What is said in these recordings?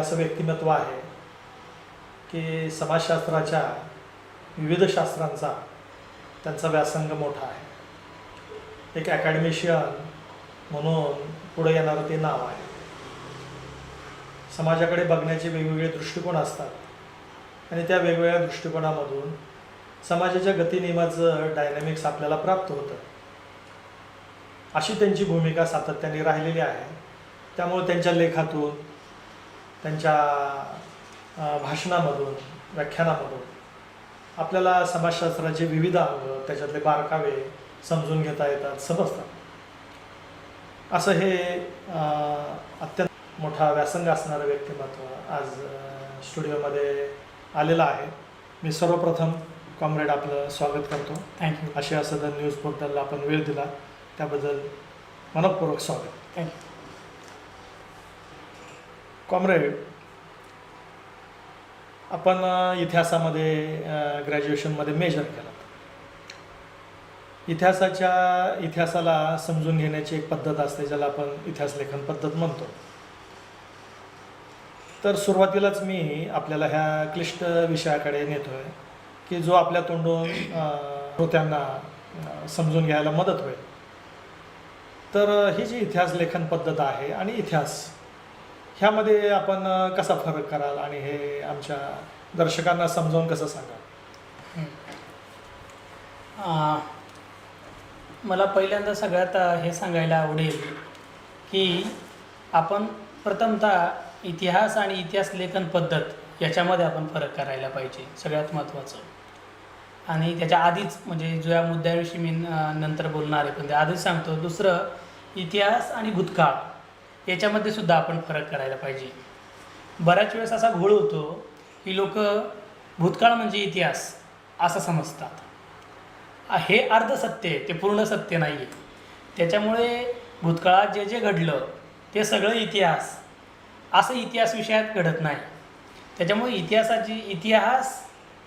असं व्यक्तिमत्व आहे की समाजशास्त्राच्या विविध शास्त्रांचा त्यांचा व्यासंग मोठा आहे. एक ॲकॅडमिशियन म्हणून पुढे येणारं ते नाव आहे. समाजाकडे बघण्याचे वेगवेगळे दृष्टिकोन असतात आणि त्या वेगवेगळ्या दृष्टिकोनामधून समाजाच्या गतिनियमाचं डायनॅमिक्स आपल्याला प्राप्त होतं. अशी त्यांची भूमिका सातत्याने राहिलेली आहे. त्यामुळे त्यांच्या लेखातून, त्यांच्या भाषणामधून, व्याख्यानामधून आपल्याला समाजशास्त्राचे विविध अंग, त्याच्यातले बारकावे समजून घेता येतात, समजतात. असं हे अत्यंत मोठा व्यासंग असणारं व्यक्तिमत्व आज स्टुडिओमध्ये आलेलं आहे. मी सर्वप्रथम कॉम्रेड आपलं स्वागत करतो. थँक्यू. आशिया सदन न्यूज पोर्टलला आपण वेळ दिला त्याबद्दल मनपूर्वक स्वागत. थँक्यू. कॉम्रेड, आपण इतिहासामध्ये ग्रॅज्युएशनमध्ये मेजर केलं. इतिहासाला समजून घेण्याची एक पद्धत असते ज्याला आपण इतिहास लेखन पद्धत म्हणतो. तर सुरुवातीलाच मी आपल्याला ह्या क्लिष्ट विषयाकडे नेतोय की जो आपल्या तोंडून श्रोत्यांना समजून घ्यायला मदत होईल. तर ही जी इतिहास लेखन पद्धत आहे आणि इतिहास ह्यामध्ये आपण कसा फरक कराल आणि हे आमच्या दर्शकांना समजावून कसं सांगाल? मला पहिल्यांदा सगळ्यात हे सांगायला आवडेल की आपण प्रथमतः इतिहास आणि इतिहास लेखन पद्धत याच्यामध्ये आपण फरक करायला पाहिजे, सगळ्यात महत्त्वाचं. आणि त्याच्या आधीच म्हणजे जो या मुद्द्याविषयी मी नंतर बोलणार आहे, पण ते आधीच सांगतो. दुसरं, इतिहास आणि भूतकाळ याच्यामध्ये सुद्धा आपण फरक करायला पाहिजे. बऱ्याच वेळेस असा घोळ होतो की लोक भूतकाळ म्हणजे इतिहास असं समजतात. हे अर्ध सत्य आहे, ते पूर्ण सत्य नाही आहे. त्याच्यामुळे भूतकाळात जे जे घडलं ते सगळं इतिहास असं इतिहास विषयात घडत नाही. त्याच्यामुळे इतिहास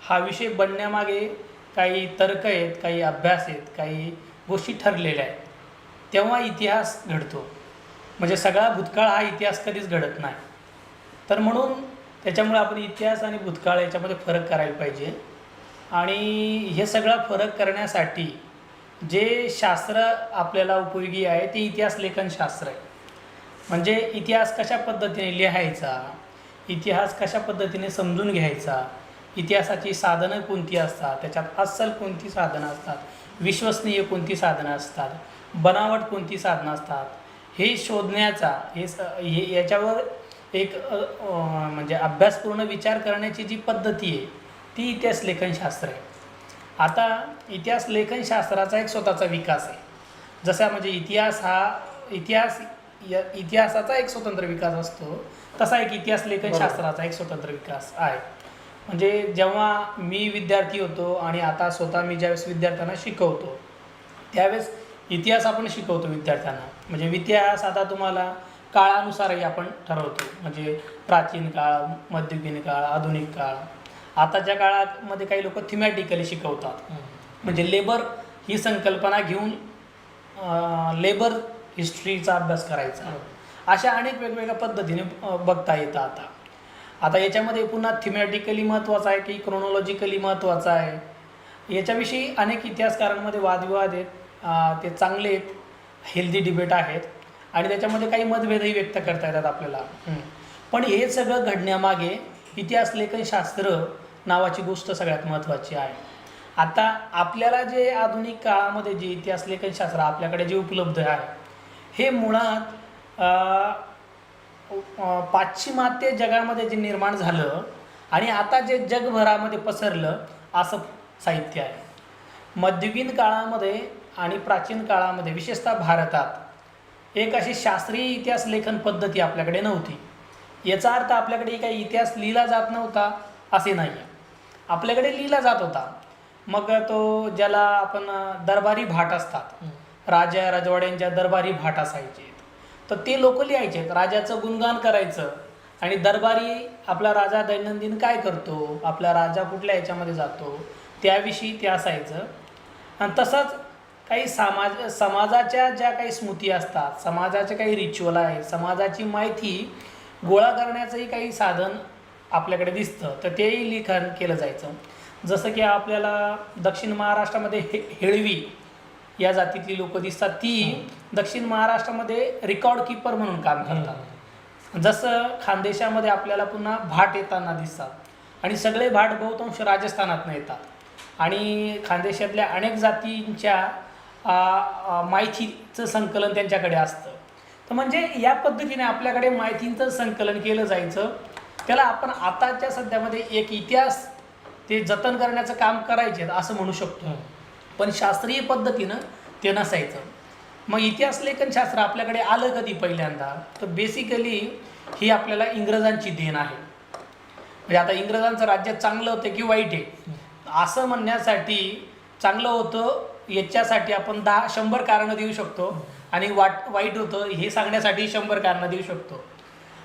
हा विषय बनण्यामागे काही तर्क आहेत, काही अभ्यास आहेत, काही गोष्टी ठरलेल्या आहेत. तेव्हा इतिहास घडतो. म्हणजे सगळा भूतकाळ हा इतिहास कधीच घडत नाही. तर म्हणून त्याच्यामुळे आपण इतिहास आणि भूतकाळ याच्यामध्ये फरक करायला पाहिजे. आणि हे सगळा फरक करण्यासाठी जे शास्त्र आपल्याला उपयोगी आहे ते इतिहास लेखन शास्त्र आहे. म्हणजे इतिहास कशा पद्धतीने लिहायचा, इतिहास कशा पद्धतीने समजून घ्यायचा, इतिहासाची साधनं कोणती असतात, त्याच्यात अस्सल कोणती साधनं असतात, विश्वसनीय कोणती साधनं असतात, बनावट कोणती साधनं असतात, हे शोधण्याचा याच्यावर एक म्हणजे अभ्यासपूर्ण विचार करण्याची जी पद्धती आहे ती इतिहास लेखनशास्त्र आहे. आता इतिहास लेखनशास्त्राचा एक स्वतःचा विकास आहे. जसा म्हणजे इतिहासाचा एक स्वतंत्र विकास असतो, तसा एक इतिहास लेखनशास्त्राचा एक स्वतंत्र विकास आहे. म्हणजे जेव्हा मी विद्यार्थी होतो आणि आता स्वतः मी ज्यावेळेस विद्यार्थ्यांना शिकवतो त्यावेळेस इतिहास आपण शिकवतो विद्यार्थ्यांना. म्हणजे इतिहास आता तुम्हाला काळानुसारही आपण ठरवतो. म्हणजे प्राचीन काळ, मध्ययुगीन काळ, आधुनिक काळ. आताच्या काळामध्ये काही लोक थिमॅटिकली शिकवतात. म्हणजे लेबर ही संकल्पना घेऊन लेबर हिस्ट्रीचा अभ्यास करायचा. अशा अनेक वेगवेगळ्या पद्धतीने बघता येतं. आता याच्यामध्ये पुन्हा थिमॅटिकली महत्त्वाचं आहे की क्रोनॉलॉजिकली महत्त्वाचं आहे, याच्याविषयी अनेक इतिहासकारांमध्ये वादविवाद आहेत. ते चांगले आहेत, हेल्दी डिबेट आहेत आणि त्याच्यामध्ये काही मतभेदही व्यक्त करता येतात आपल्याला. पण हे सगळं घडण्यामागे इतिहास लेखनशास्त्र नावाची गोष्ट सगळ्यात महत्त्वाची आहे. आता आपल्याला जे आधुनिक काळामध्ये जे इतिहास लेखनशास्त्र आपल्याकडे जे उपलब्ध आहे हे मुळात पाश्चिमात्य जगामध्ये जे निर्माण झालं आणि आता जे जगभरामध्ये पसरलं असं साहित्य आहे. मध्ययुगीन काळामध्ये आणि प्राचीन काळामध्ये विशेषतः भारतात एक अशी शास्त्रीय इतिहास लेखन पद्धती आपल्याकडे नव्हती. याचा अर्थ आपल्याकडे काही इतिहास लिहिला जात नव्हता असे नाही. आपल्याकडे लिहिला जात होता. मग तो ज्याला आपण दरबारी भाट असतात, राजा राजवाड्यांच्या दरबारी भाट असायचे, तर ते लोक लिहायचे. राजाचं गुणगान करायचं आणि दरबारी आपला राजा दैनंदिन काय करतो, आपला राजा कुठल्या ह्याच्यामध्ये जातो त्याविषयी ते असायचं. आणि तसंच काही समाजाच्या ज्या काही स्मृती असतात, समाजाचे काही रिच्युअल आहे, समाजाची माहिती गोळा करण्याचंही काही साधन आपल्याकडे दिसतं, तर तेही लिखाण केलं जायचं. जसं की आपल्याला दक्षिण महाराष्ट्रामध्ये हेळवी या जातीतली लोकं दिसतात, ती दक्षिण महाराष्ट्रामध्ये रेकॉर्ड कीपर म्हणून काम करतात. जसं खानदेशामध्ये आपल्याला पुन्हा भाट येताना दिसतात आणि सगळे भाट बहुतांश राजस्थानातून येतात आणि खानदेशातल्या अनेक जातींच्या माहितीचं संकलन त्यांच्याकडे असतं. तर म्हणजे या पद्धतीने आपल्याकडे माहितींचं संकलन केलं जायचं. त्याला आपण आताच्या सध्यामध्ये एक इतिहास ते जतन करण्याचं काम करायचे असं म्हणू शकतो, पण शास्त्रीय पद्धतीनं ते नसायचं. मग इतिहास लेखनशास्त्र आपल्याकडे आलं कधी पहिल्यांदा, तर बेसिकली ही आपल्याला इंग्रजांची देण आहे. म्हणजे आता इंग्रजांचं राज्य चांगलं होतं की वाईट आहे असं म्हणण्यासाठी, चांगलं होतं याच्यासाठी आपण 100 कारणं देऊ शकतो आणि वाईट होतं हे सांगण्यासाठी 100 कारणं देऊ शकतो.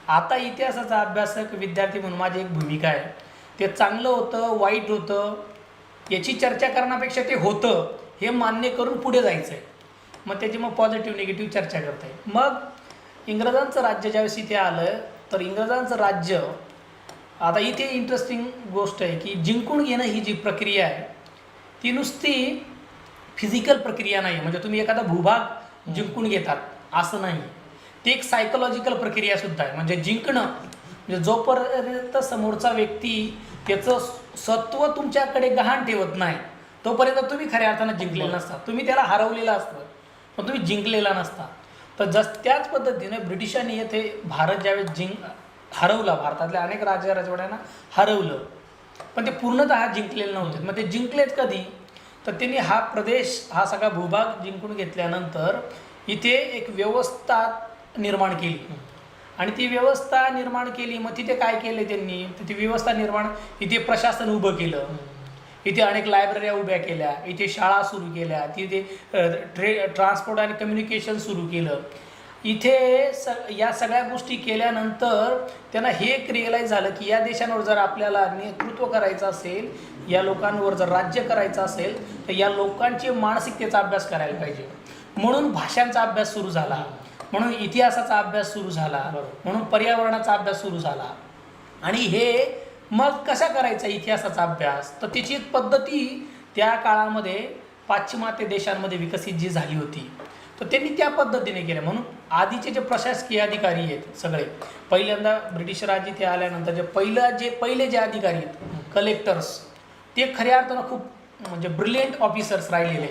आता इतिहासाचा अभ्यासक विद्यार्थी म्हणून माझी एक भूमिका आहे, ते चांगलं होतं वाईट होतं याची चर्चा करण्यापेक्षा ते होतं हे मान्य करून पुढे जायचं आहे. मग त्याची मग पॉझिटिव्ह निगेटिव्ह चर्चा करता येईल. मग इंग्रजांचं राज्य ज्यावेळेस इथे आलं, तर इंग्रजांचं राज्य, आता इथे इंटरेस्टिंग गोष्ट आहे की जिंकून घेणं ही जी प्रक्रिया आहे ती नुसती फिजिकल प्रक्रिया नाही. म्हणजे तुम्ही एखादा भूभाग जिंकून घेतात असं नाही, ती एक सायकोलॉजिकल प्रक्रियासुद्धा आहे. म्हणजे जिंकणं म्हणजे जोपर्यंत समोरचा व्यक्ती त्याचं सत्व तुमच्याकडे गहाण ठेवत नाही तोपर्यंत तुम्ही खऱ्या अर्थानं जिंकलेला नसता. तुम्ही त्याला हरवलेलं असतं पण तुम्ही जिंकलेला नसता. तर त्याच पद्धतीने ब्रिटिशांनी येथे भारत ज्यावेळेस हरवला, भारतातल्या अनेक राजवाड्यांना हरवलं, पण ते पूर्णतः जिंकलेले नव्हते. मग ते जिंकलेत कधी, तर त्यांनी हा प्रदेश, हा सगळा भूभाग जिंकून घेतल्यानंतर इथे एक व्यवस्था निर्माण केली आणि ती व्यवस्था निर्माण केली. मग तिथे काय केले त्यांनी, तिथे व्यवस्था निर्माण, इथे प्रशासन उभं केलं, इथे अनेक लायब्रऱ्या उभ्या केल्या, इथे शाळा सुरू केल्या, तिथे ट्रान्सपोर्ट आणि कम्युनिकेशन सुरू केलं. इथे या सगळ्या गोष्टी केल्यानंतर त्यांना हे एक रिअलाईज झालं की या देशांवर जर आपल्याला नेतृत्व करायचं असेल, या लोकांवर जर राज्य करायचं असेल, तर या लोकांची मानसिकतेचा अभ्यास करायला पाहिजे. म्हणून भाषांचा अभ्यास सुरू झाला, म्हणून इतिहासाचा अभ्यास सुरू झाला, म्हणून पर्यावरणाचा अभ्यास सुरू झाला. आणि हे मग कसा करायचा इतिहासाचा अभ्यास, तर त्याची एक पद्धती त्या काळामध्ये पाश्चिमात्य देशांमध्ये विकसित जी झाली होती, तर त्यांनी त्या पद्धतीने केलं. म्हणून आधीचे जे प्रशासकीय अधिकारी आहेत सगळे, पहिल्यांदा ब्रिटिश राज इथे आल्यानंतर पहिले जे अधिकारी आहेत कलेक्टर्स, ते खऱ्या अर्थानं खूप म्हणजे ब्रिलियंट ऑफिसर्स राहिलेले.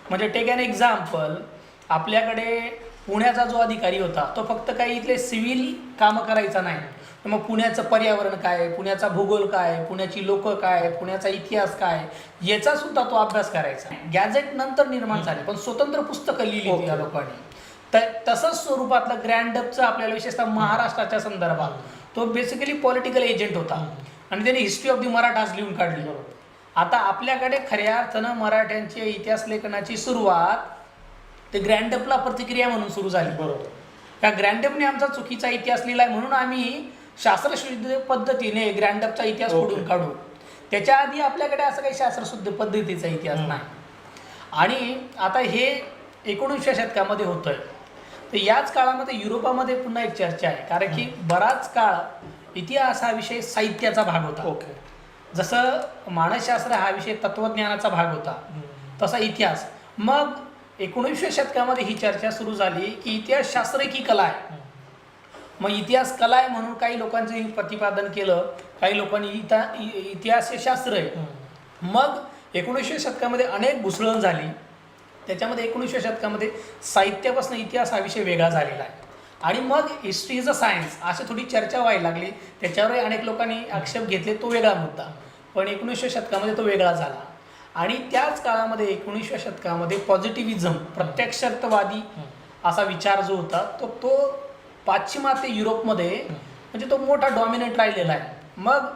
म्हणजे टेक ॲन एक्झाम्पल, आपल्याकडे पुण्याचा जो अधिकारी होता तो फक्त काही इथले सिव्हिल कामं करायचा नाही, तर मग पुण्याचं पर्यावरण काय, पुण्याचा भूगोल काय, पुण्याची लोकं काय, पुण्याचा इतिहास काय, याचा सुद्धा तो अभ्यास करायचा. गॅझेट नंतर निर्माण झाले, पण स्वतंत्र पुस्तकं लिहिली या लोकांनी. तर तसंच स्वरूपातलं ग्रँडअपचं आपल्याला विशेषतः महाराष्ट्राच्या संदर्भात, तो बेसिकली पॉलिटिकल एजंट होता आणि त्याने हिस्ट्री ऑफ दी मराठाज लिहून काढली. आता आपल्याकडे खऱ्या अर्थानं मराठ्यांच्या इतिहास लेखनाची सुरुवात ते ग्रँडअपला प्रतिक्रिया म्हणून सुरू झाली. बरोबर. त्या ग्रँडअपने आमचा चुकीचा इतिहास लिहिलाय म्हणून आम्ही शास्त्रशुद्ध पद्धतीने ग्रँडअपचा इतिहास फोडून काढू. त्याच्या आधी आपल्याकडे असं काही शास्त्रशुद्ध पद्धतीचा इतिहास नाही. आणि आता हे 19व्या शतकामध्ये होतंय. तर याच काळामध्ये युरोपामध्ये पुन्हा एक चर्चा आहे, कारण की बराच काळ इतिहास हा विषय साहित्याचा भाग होता. जसं मानसशास्त्र हा विषय तत्वज्ञानाचा भाग होता, तसा इतिहास. मग 19व्या शतकामध्ये ही चर्चा सुरू झाली की इतिहासशास्त्र की कला आहे. मग इतिहास कला आहे म्हणून काही लोकांचं प्रतिपादन केलं, काही लोकांनी इतिहास हे शास्त्र आहे. मग 19व्या शतकामध्ये अनेक घुसळण झाली. त्याच्यामध्ये 19व्या शतकामध्ये साहित्यापासून इतिहास हा विषय वेगळा झालेला आहे आणि मग हिस्ट्री इज अ सायन्स अशी थोडी चर्चा व्हायला लागली. त्याच्यावरही अनेक लोकांनी आक्षेप घेतले, तो वेगळा मुद्दा. पण 19व्या शतकामध्ये तो वेगळा झाला. आणि त्याच काळामध्ये 19व्या शतकामध्ये पॉझिटिव्हिझम, प्रत्यक्षार्थवादी असा विचार जो होता तो पाश्चिमात्य युरोपमध्ये म्हणजे तो मोठा डॉमिनेट राहिलेला आहे. मग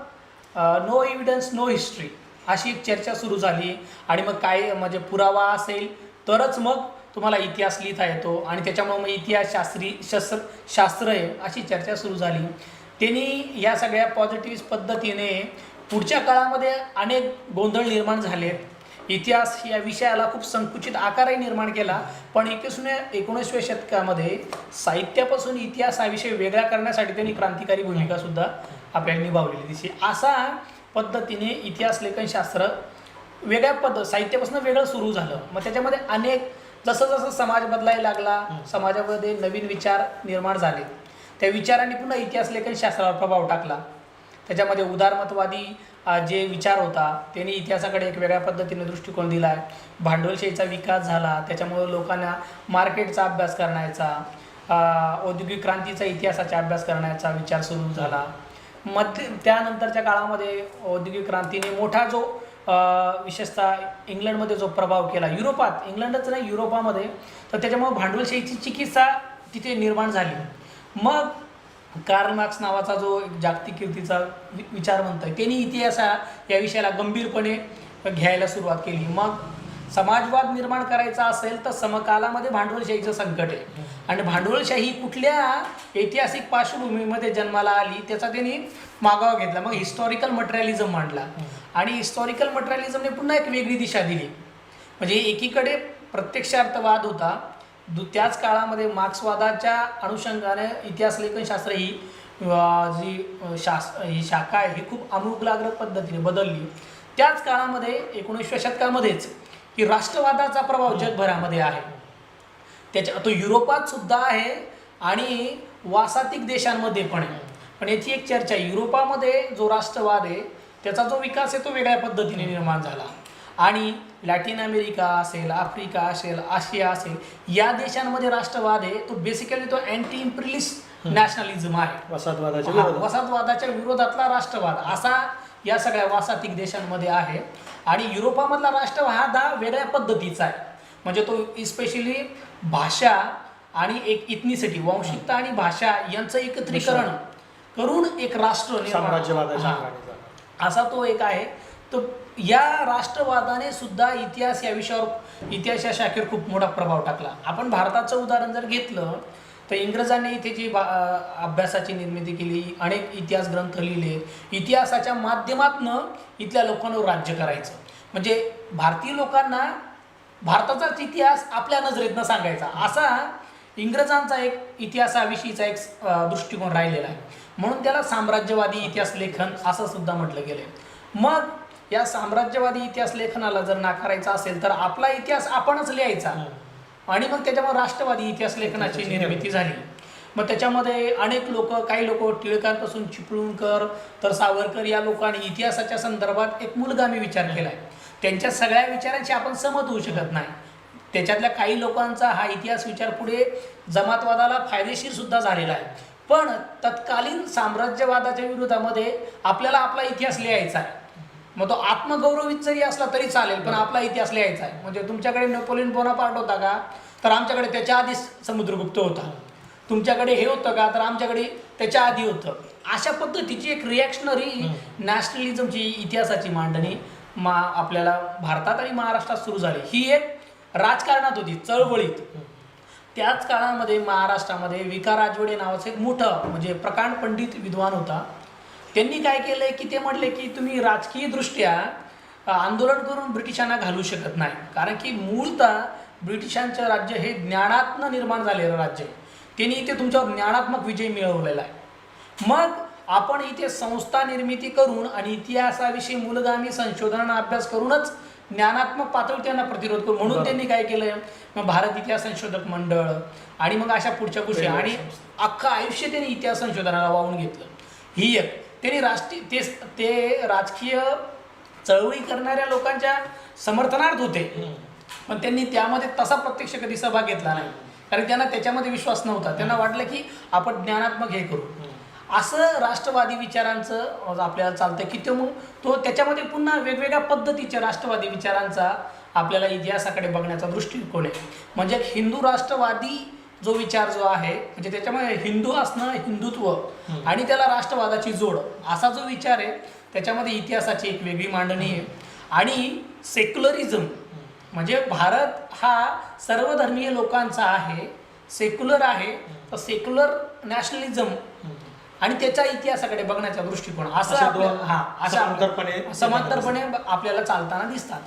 नो एव्हिडन्स नो हिस्ट्री अशी एक चर्चा सुरू झाली. आणि मग काय म्हणजे पुरावा असेल तरच मग तुम्हाला इतिहास लिहिता येतो आणि त्याच्यामुळे मग इतिहास शास्त्र आहे अशी चर्चा सुरू झाली. त्यांनी या सगळ्या पॉझिटिव्ह पद्धतीने पुढच्या काळामध्ये अनेक गोंधळ निर्माण झालेत. इतिहास या विषयाला खूप संकुचित आकारही निर्माण केला. पण 19व्या शतकामध्ये साहित्यापासून इतिहास हा विषय वेगळा करण्यासाठी त्यांनी क्रांतिकारी भूमिका सुद्धा आपल्याला निभावलेली दिसते. असा पद्धतीने इतिहास लेखनशास्त्र वेगळ्या साहित्यापासून वेगळं सुरू झालं. मग त्याच्यामध्ये अनेक जसं जसं समाज बदलायला लागला, समाजामध्ये नवीन विचार निर्माण झाले, त्या विचारांनी पुन्हा इतिहास लेखनशास्त्रावर प्रभाव टाकला. त्याच्यामध्ये उदारमतवादी जे विचार होता त्यांनी इतिहासाकडे एक वेगळ्या पद्धतीने दृष्टिकोन दिला आहे. भांडवलशाहीचा विकास झाला, त्याच्यामुळे लोकांना मार्केटचा अभ्यास करण्याचा, औद्योगिक क्रांतीचा इतिहासाचा अभ्यास करण्याचा विचार सुरू झाला. त्यानंतरच्या काळामध्ये औद्योगिक क्रांतीने मोठा जो विशेषतः इंग्लंडमध्ये जो प्रभाव केला, युरोपात, इंग्लंडच नाही युरोपामध्ये, तर त्याच्यामुळे भांडवलशाहीची चिकित्सा तिथे निर्माण झाली. मग कार्ल मार्क्स नावाचा जो जागतिक कीर्तीचा विचारवंत आहे त्यांनी इतिहास या विषयाला गंभीरपणे घ्यायला सुरुवात केली. मग समाजवाद निर्माण करायचा असेल तर समकालामध्ये भांडवलशाहीचं संकट आहे, आणि भांडवलशाही कुठल्या ऐतिहासिक पार्श्वभूमीमध्ये जन्माला आली त्याचा त्यांनी मागोवा घेतला. मग हिस्टॉरिकल मटेरियलिझम मांडला, आणि हिस्टॉरिकल मटेरियलिझमने पुन्हा एक वेगळी दिशा दिली. म्हणजे एकीकडे प्रत्यक्षार्थवाद होता, त्याच काळामध्ये मार्क्सवादाच्या अनुषंगाने इतिहास लेखनशास्त्र ही ही शाखा आहे ही खूप आमूलाग्र पद्धतीने बदलली. त्याच काळामध्ये 19व्या शतकामध्येच की राष्ट्रवादाचा प्रभाव जगभरामध्ये आहे. तो युरोपात सुद्धा आहे आणि वासातिक देशांमध्ये पण आहे. पण याची एक चर्चा आहे, युरोपामध्ये जो राष्ट्रवाद आहे त्याचा जो विकास आहे तो वेगळ्या पद्धतीने निर्माण झाला, आणि लॅटिन अमेरिका असेल, आफ्रिका असेल, आशिया असेल, या देशांमध्ये राष्ट्रवाद आहे तो बेसिकली तो अँटी इम्पिरियलिस्ट नॅशनलिझम आहे, वसाहतवादाच्या विरोधातला राष्ट्रवाद असा या सगळ्या वासातिक देशांमध्ये आहे. आणि युरोपामधला राष्ट्रवाद हा वेगळ्या पद्धतीचा आहे. म्हणजे तो इस्पेशली भाषा आणि एक इथनिसिटी, वांशिकता आणि भाषा यांचं एकत्रीकरण करून एक राष्ट्र साम्राज्यवादाच्या असा तो एक आहे. तो या राष्ट्रवादाने सुद्धा इतिहास या विषयावर, इतिहास या शाखेवर खूप मोठा प्रभाव टाकला. आपण भारताचं उदाहरण जर घेतलं तर इंग्रजांनी इथे जी अभ्यासाची निर्मिती केली, अनेक इतिहास ग्रंथ लिहिले, इतिहासाच्या माध्यमातून इथल्या लोकांवर राज्य करायचं. म्हणजे भारतीय लोकांना भारताचाच इतिहास आपल्या नजरेतनं सांगायचा, असा इंग्रजांचा एक इतिहासाविषयीचा एक दृष्टिकोन राहिलेला आहे. म्हणून त्याला साम्राज्यवादी इतिहास लेखन असं सुद्धा म्हटलं गेलं. मग या साम्राज्यवादी इतिहास लेखनाला जर नाकारायचा असेल तर आपला इतिहास आपणच लिहायचा, आणि मग त्याच्यामुळे राष्ट्रवादी इतिहास लेखनाची निर्मिती झाली. मग त्याच्यामध्ये अनेक लोक, काही लोक टिळकांपासून चिपळूणकर तर सावरकर या लोकांनी इतिहासाच्या संदर्भात एक मूलगामी विचार केला आहे. त्यांच्या सगळ्या विचारांशी आपण सहमत होऊ शकत नाही. त्याच्यातल्या काही लोकांचा हा इतिहास विचार पुढे जमातवादाला फायदेशीर सुद्धा झालेला आहे. पण तत्कालीन साम्राज्यवादाच्या विरोधामध्ये आपल्याला आपला इतिहास लिहायचा आहे. मग तो आत्मगौरवित जरी असला तरी चालेल, पण आपला इतिहास लिहायचा आहे. म्हणजे तुमच्याकडे नेपोलियन बोनापार्ट होता का, तर आमच्याकडे त्याच्या आधी समुद्रगुप्त होता. तुमच्याकडे हे होतं का, तर आमच्याकडे त्याच्या आधी होतं. अशा पद्धतीची एक रिॲक्शनरी नॅशनलिझमची इतिहासाची मांडणी आपल्याला भारतात आणि महाराष्ट्रात सुरू झाली. ही एक राजकारणात होती, चळवळीत. त्याच काळामध्ये महाराष्ट्रामध्ये विका राजवडे नावाचं एक मोठं म्हणजे प्रकांड पंडित विद्वान होता. त्यांनी काय केलंय की ते म्हटले की तुम्ही राजकीयदृष्ट्या आंदोलन करून ब्रिटिशांना घालू शकत नाही, कारण की मूळतः ब्रिटिशांचं राज्य हे ज्ञानातनं निर्माण झालेलं राज्य आहे. त्यांनी इथे तुमच्यावर ज्ञानात्मक विजय मिळवलेला आहे. मग आपण इथे संस्था निर्मिती करून आणि इतिहासाविषयी मूलगामी संशोधन अभ्यास करूनच ज्ञानात्मक पातळी त्यांना प्रतिरोध करू. म्हणून त्यांनी काय केलं, मग भारत इतिहास संशोधक मंडळ आणि मग अशा पुढच्या गोष्टी, आणि अख्खं आयुष्य त्यांनी इतिहास संशोधनाला वाहून घेतलं. ही एक त्यांनी ते राजकीय चळवळी करणाऱ्या लोकांच्या समर्थनार्थ होते, पण त्यांनी त्यामध्ये तसा प्रत्यक्ष कधी सहभाग घेतला नाही, कारण त्यांना त्याच्यामध्ये विश्वास नव्हता. त्यांना वाटलं की आपण ज्ञानात्मक हे करू. असं राष्ट्रवादी विचारांचं आपल्याला चालतं की तो त्याच्यामध्ये पुन्हा वेगवेगळ्या पद्धतीच्या राष्ट्रवादी विचारांचा आपल्याला इतिहासाकडे बघण्याचा दृष्टिकोन आहे. म्हणजे हिंदू राष्ट्रवादी जो विचार जो आहे, म्हणजे त्याच्यामध्ये हिंदू असणं, हिंदुत्व आणि त्याला राष्ट्रवादाची जोड असा जो विचार आहे, त्याच्यामध्ये इतिहासाची एक वेगळी मांडणी आहे. आणि सेक्युलरिझम म्हणजे भारत हा सर्वधर्मीय लोकांचा आहे, सेक्युलर आहे, तर सेक्युलर नॅशनलिझम आणि त्याच्या इतिहासाकडे बघण्याचा दृष्टिकोन असं समांतरपणे आपल्याला चालताना दिसतात.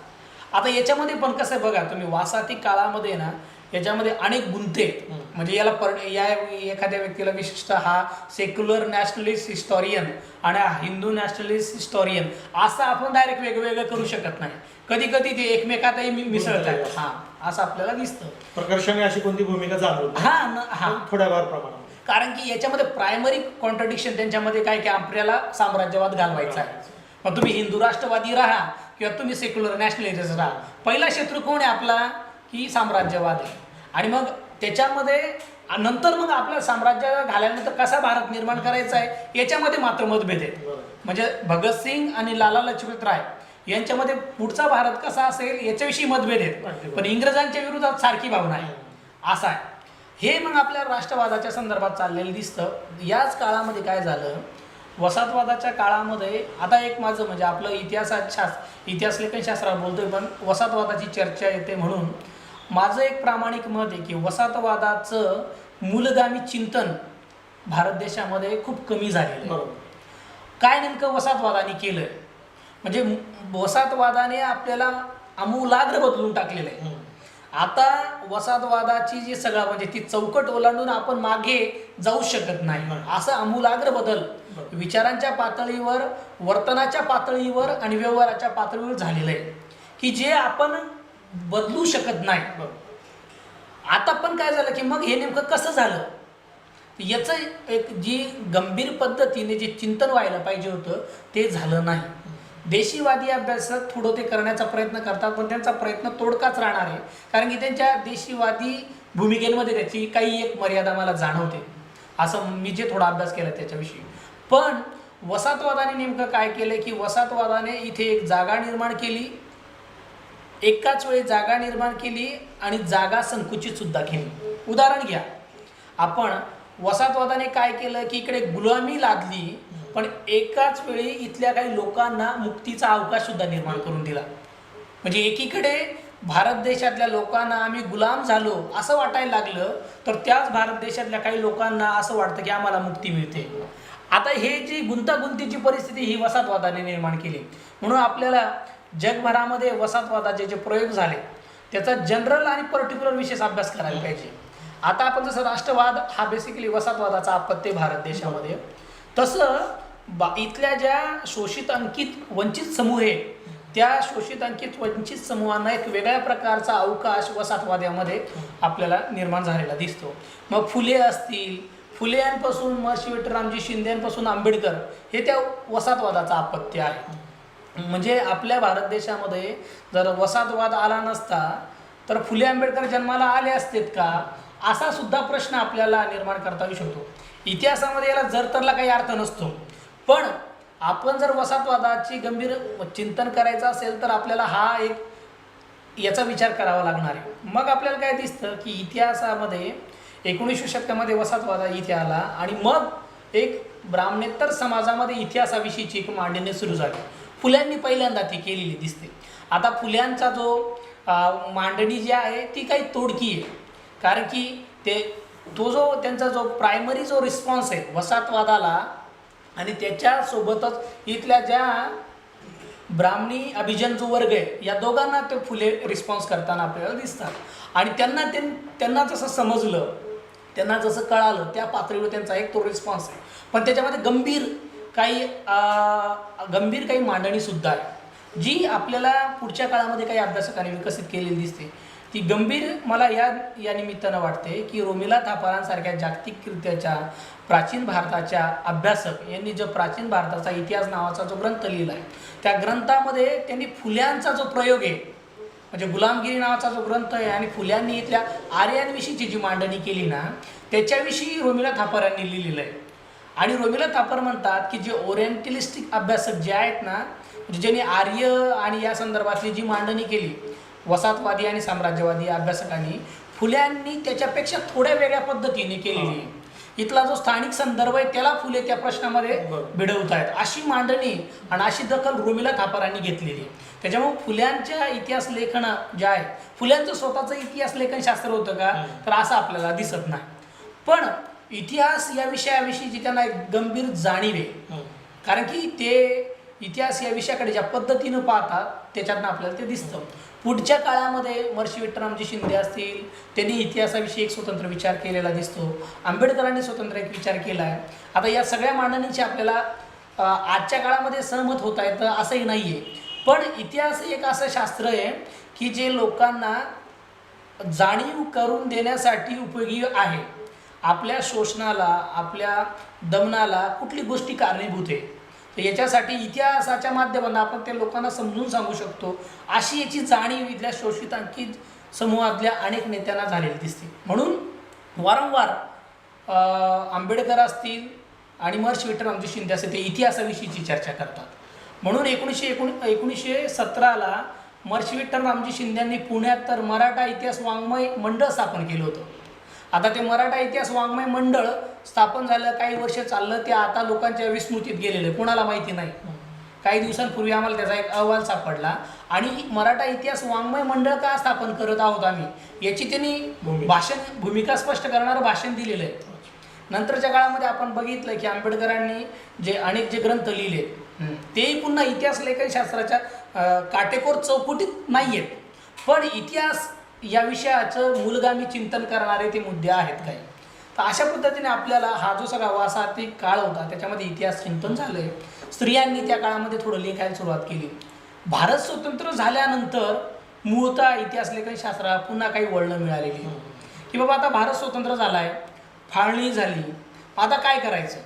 आता याच्यामध्ये पण कसं आहे बघा तुम्ही, वसाहती काळामध्ये ना याच्यामध्ये अनेक गुंते आहेत. म्हणजे याला या एखाद्या व्यक्तीला विशिष्ट हा सेक्युलर नॅशनलिस्ट हिस्टॉरियन आणि हा हिंदू नॅशनलिस्ट हिस्टॉरियन असं आपण डायरेक्ट वेगवेगळं करू शकत नाही. कधी कधी ते एकमेकातही मिसळत आहेत. हा असं आपल्याला दिसतं. प्रकर्षाने अशी कोणती भूमिका जाणवत हा थोड्याफार प्रमाणात. कारण की याच्यामध्ये प्रायमरी कॉन्ट्रडिक्शन त्यांच्यामध्ये काय की आपल्याला साम्राज्यवाद घालवायचा आहे. मग तुम्ही हिंदू राष्ट्रवादी राहा किंवा तुम्ही सेक्युलर नॅशनलिस्ट राहा, पहिला शत्रू कोण आहे आपला की साम्राज्यवाद आहे. आणि मग त्याच्यामध्ये नंतर मग आपलं साम्राज्य घाल्यानंतर कसा भारत निर्माण करायचा आहे याच्यामध्ये मात्र मतभेद आहेत. म्हणजे भगतसिंग आणि लाला लजपत राय यांच्यामध्ये पुढचा भारत कसा असेल याच्याविषयी मतभेद आहेत, पण इंग्रजांच्या विरोधात सारखी भावना आहे. असा आहे हे. मग आपल्या राष्ट्रवादाच्या संदर्भात चाललेलं दिसतं. याच काळामध्ये काय झालं, वसाहतवादाच्या काळामध्ये आता एक माझं म्हणजे आपलं इतिहास लेखनशास्त्रात बोलतोय पण वसाहतवादाची चर्चा येते म्हणून माझं एक प्रामाणिक मत आहे की वसाहतवादाचं मूलगामी चिंतन भारत देशामध्ये खूप कमी झालेलं आहे. काय नेमकं वसाहतवादाने केलं म्हणजे वसाहतवादाने आपल्याला आमूलाग्र बदलून टाकलेलं आहे. आता वसाहतवादाची जी सगळं म्हणजे ती चौकट ओलांडून आपण मागे जाऊ शकत नाही. असं आमूलाग्र बदल विचारांच्या पातळीवर, वर्तनाच्या पातळीवर आणि व्यवहाराच्या पातळीवर झालेलं आहे की जे आपण बदलू शकत नाही. आता पण काय झालं की मग हे नेमकं कसं झालं याचं एक जी गंभीर पद्धतीने जे चिंतन व्हायला पाहिजे होतं ते झालं नाही. देशीवादी अभ्यासक थोडं ते करण्याचा प्रयत्न करतात पण त्यांचा प्रयत्न तोडकाच राहणार आहे. कारण की त्यांच्या देशीवादी भूमिकेमध्ये त्याची काही एक मर्यादा मला जाणवते, असं मी जे थोडा अभ्यास केला त्याच्याविषयी. पण वसाहतवादाने नेमकं काय केलं की वसाहतवादाने इथे एक जागा निर्माण केली, एकाच वेळी जागा निर्माण केली आणि जागा संकुचित सुद्धा केली. उदाहरण घ्या, आपण वसाहतवादाने काय केलं की इकडे गुलामी लादली पण एकाच वेळी इथल्या काही लोकांना मुक्तीचा अवकाश सुद्धा निर्माण करून दिला. म्हणजे एकीकडे भारत देशातल्या लोकांना आम्ही गुलाम झालो असं वाटायला लागलं तर त्याच भारत देशातल्या काही लोकांना असं वाटतं की आम्हाला मुक्ती मिळते. आता हे जी गुंतागुंतीची परिस्थिती ही वसाहतवादाने निर्माण केली. म्हणून आपल्याला जगभरामध्ये वसाहतवादाचे जे प्रयोग झाले त्याचा जनरल आणि पर्टिक्युलर विशेष अभ्यास करायला पाहिजे. आता आपण जसं राष्ट्रवाद हा बेसिकली वसाहतवादाचा आपत्ती भारत देशामध्ये, तसं इथल्या ज्या शोषित अंकित वंचित समूह आहे त्या शोषित अंकित वंचित समूहांना एक वेगळ्या प्रकारचा अवकाश वसाहतवादामध्ये आपल्याला निर्माण झालेला दिसतो. मग फुले असतील, फुलेंपासून महर्षी विठ्ठलरामजी शिंदेपासून आंबेडकर हे त्या वसाहतवादाचा अपत्य आहे. म्हणजे आपल्या भारत देशामध्ये जर वसाहतवाद आला नसता तर फुले आंबेडकर जन्माला आले असतेत का असा सुद्धा प्रश्न आपल्याला निर्माण करता येऊ शकतो. इतिहासामध्ये याला जर तरला काही अर्थ नसतो, पण आपण जर वसाहतवादाची गंभीर चिंतन करायचं असेल तर आपल्याला हा एक याचा विचार करावा लागणार आहे. मग आपल्याला काय दिसतं की इतिहासामध्ये 19व्या शतकामध्ये वसाहतवाद इथे आला आणि मग एक ब्राह्मणेतर समाजामध्ये इतिहासाविषयीची एक मांडणी सुरू झाली. फुल्यांनी पहिल्यांदा ती केलेली दिसते. आता फुल्यांचा जो मांडणी जी आहे ती काही तोडकी आहे, कारण की तो जो त्यांचा जो प्रायमरी जो रिस्पॉन्स आहे वसाहतवादाला आणि त्याच्यासोबतच इथल्या ज्या ब्राह्मणी अभिजन जो वर्ग आहे या दोघांना ते फुले रिस्पॉन्स करताना आपल्याला दिसतात. आणि त्यांना जसं समजलं, त्यांना जसं कळालं त्या पातळीवर त्यांचा एक तो रिस्पॉन्स आहे. पण त्याच्यामध्ये गंभीर काही मांडणीसुद्धा आहे जी आपल्याला पुढच्या काळामध्ये काही अभ्यासकांनी विकसित केलेली दिसते. ती गंभीर मला या निमित्तानं वाटते की रोमिला थापारांसारख्या जागतिकरित्याच्या प्राचीन भारताच्या अभ्यासक यांनी जो प्राचीन भारताचा इतिहास नावाचा जो ग्रंथ लिहिला आहे त्या ग्रंथामध्ये त्यांनी फुल्यांचा जो प्रयोग आहे म्हणजे गुलामगिरी नावाचा जो ग्रंथ आहे आणि फुल्यांनी इथल्या आर्यांविषयीची जी मांडणी केली ना त्याच्याविषयी रोमिला थापारांनी लिहिलेलं आहे. आणि रोमिला थापर म्हणतात की जे ओरिएंटलिस्टिक अभ्यासक जे आहेत ना म्हणजे ज्यांनी आर्य आणि या संदर्भातली जी मांडणी केली वसाहतवादी आणि साम्राज्यवादी अभ्यासकांनी, फुल्यांनी त्याच्यापेक्षा थोड्या वेगळ्या पद्धतीने केलेली आहे. इथला जो स्थानिक संदर्भ आहे त्याला फुले त्या प्रश्नामध्ये भिडवत आहेत. अशी मांडणी आणि अशी दखल रोमिला थापारांनी घेतलेली आहे. त्याच्यामुळे फुल्यांच्या इतिहास लेखन जे आहे, फुल्यांचं स्वतःचं इतिहास लेखन शास्त्र होतं का तर असं आपल्याला दिसत नाही. पण इतिहास या विषयाविषयीची त्यांना एक गंभीर जाणीव आहे, कारण की ते इतिहास या विषयाकडे ज्या पद्धतीनं पाहतात त्याच्यातनं आपल्याला ते दिसतं. पुढच्या काळामध्ये महर्षी विठ्ठलरामजी शिंदे असतील, त्यांनी इतिहासाविषयी एक स्वतंत्र विचार केलेला दिसतो. आंबेडकरांनी स्वतंत्र एक विचार केला आहे. आता या सगळ्या मांडणींची आपल्याला आजच्या काळामध्ये सहमत होता येतं असंही नाही आहे. पण इतिहास एक असं शास्त्र आहे की जे लोकांना जाणीव करून देण्यासाठी उपयोगी आहे. आपल्या शोषणाला, आपल्या दमनाला कुठली गोष्टी कारणीभूत आहे, तर याच्यासाठी इतिहासाच्या माध्यमातून आपण त्या लोकांना समजून सांगू शकतो. अशी याची जाणीव इथल्या शोषितांकी समूहातल्या अनेक नेत्यांना झालेली दिसते. म्हणून वारंवार आंबेडकर असतील आणि महर्षी विठ्ठलरामजी शिंदे असतील ते इतिहासाविषयीची चर्चा करतात. म्हणून 1917ला महर्षी विठ्ठलरामजी शिंदेंनी पुण्यात तर मराठा इतिहास वाङ्मय मंडळ स्थापन केलं होतं. आता ते मराठा इतिहास वाङ्मय मंडळ स्थापन झालं, काही वर्ष चाललं, ते आता लोकांच्या विस्मृतीत गेलेलं, कोणाला माहिती नाही. काही दिवसांपूर्वी आम्हाला त्याचा एक अहवाल सापडला. आणि मराठा इतिहास वाङ्मय मंडळ का स्थापन करत आहोत आम्ही याची त्यांनी भूमिका स्पष्ट करणारं भाषण दिलेलं आहे. नंतरच्या काळामध्ये आपण बघितलं की आंबेडकरांनी अनेक ग्रंथ लिहिले तेही पुन्हा इतिहास लेखनशास्त्राच्या काटेकोर चौकटीत नाही आहेत, पण इतिहास या विषयाचं मूलगामी चिंतन करणारे ते मुद्दे आहेत काही. तर अशा पद्धतीने आपल्याला हा जो सगळा वासातिक काळ होता त्याच्यामध्ये इतिहास चिंतन झालं आहे. स्त्रियांनी त्या काळामध्ये थोडं लिखायला सुरुवात केली. भारत स्वतंत्र झाल्यानंतर मूळतः इतिहास लेखनशास्त्राला पुन्हा काही वळणं मिळालेली की बाबा आता भारत स्वतंत्र झाला आहे, फाळणी झाली, आता काय करायचं.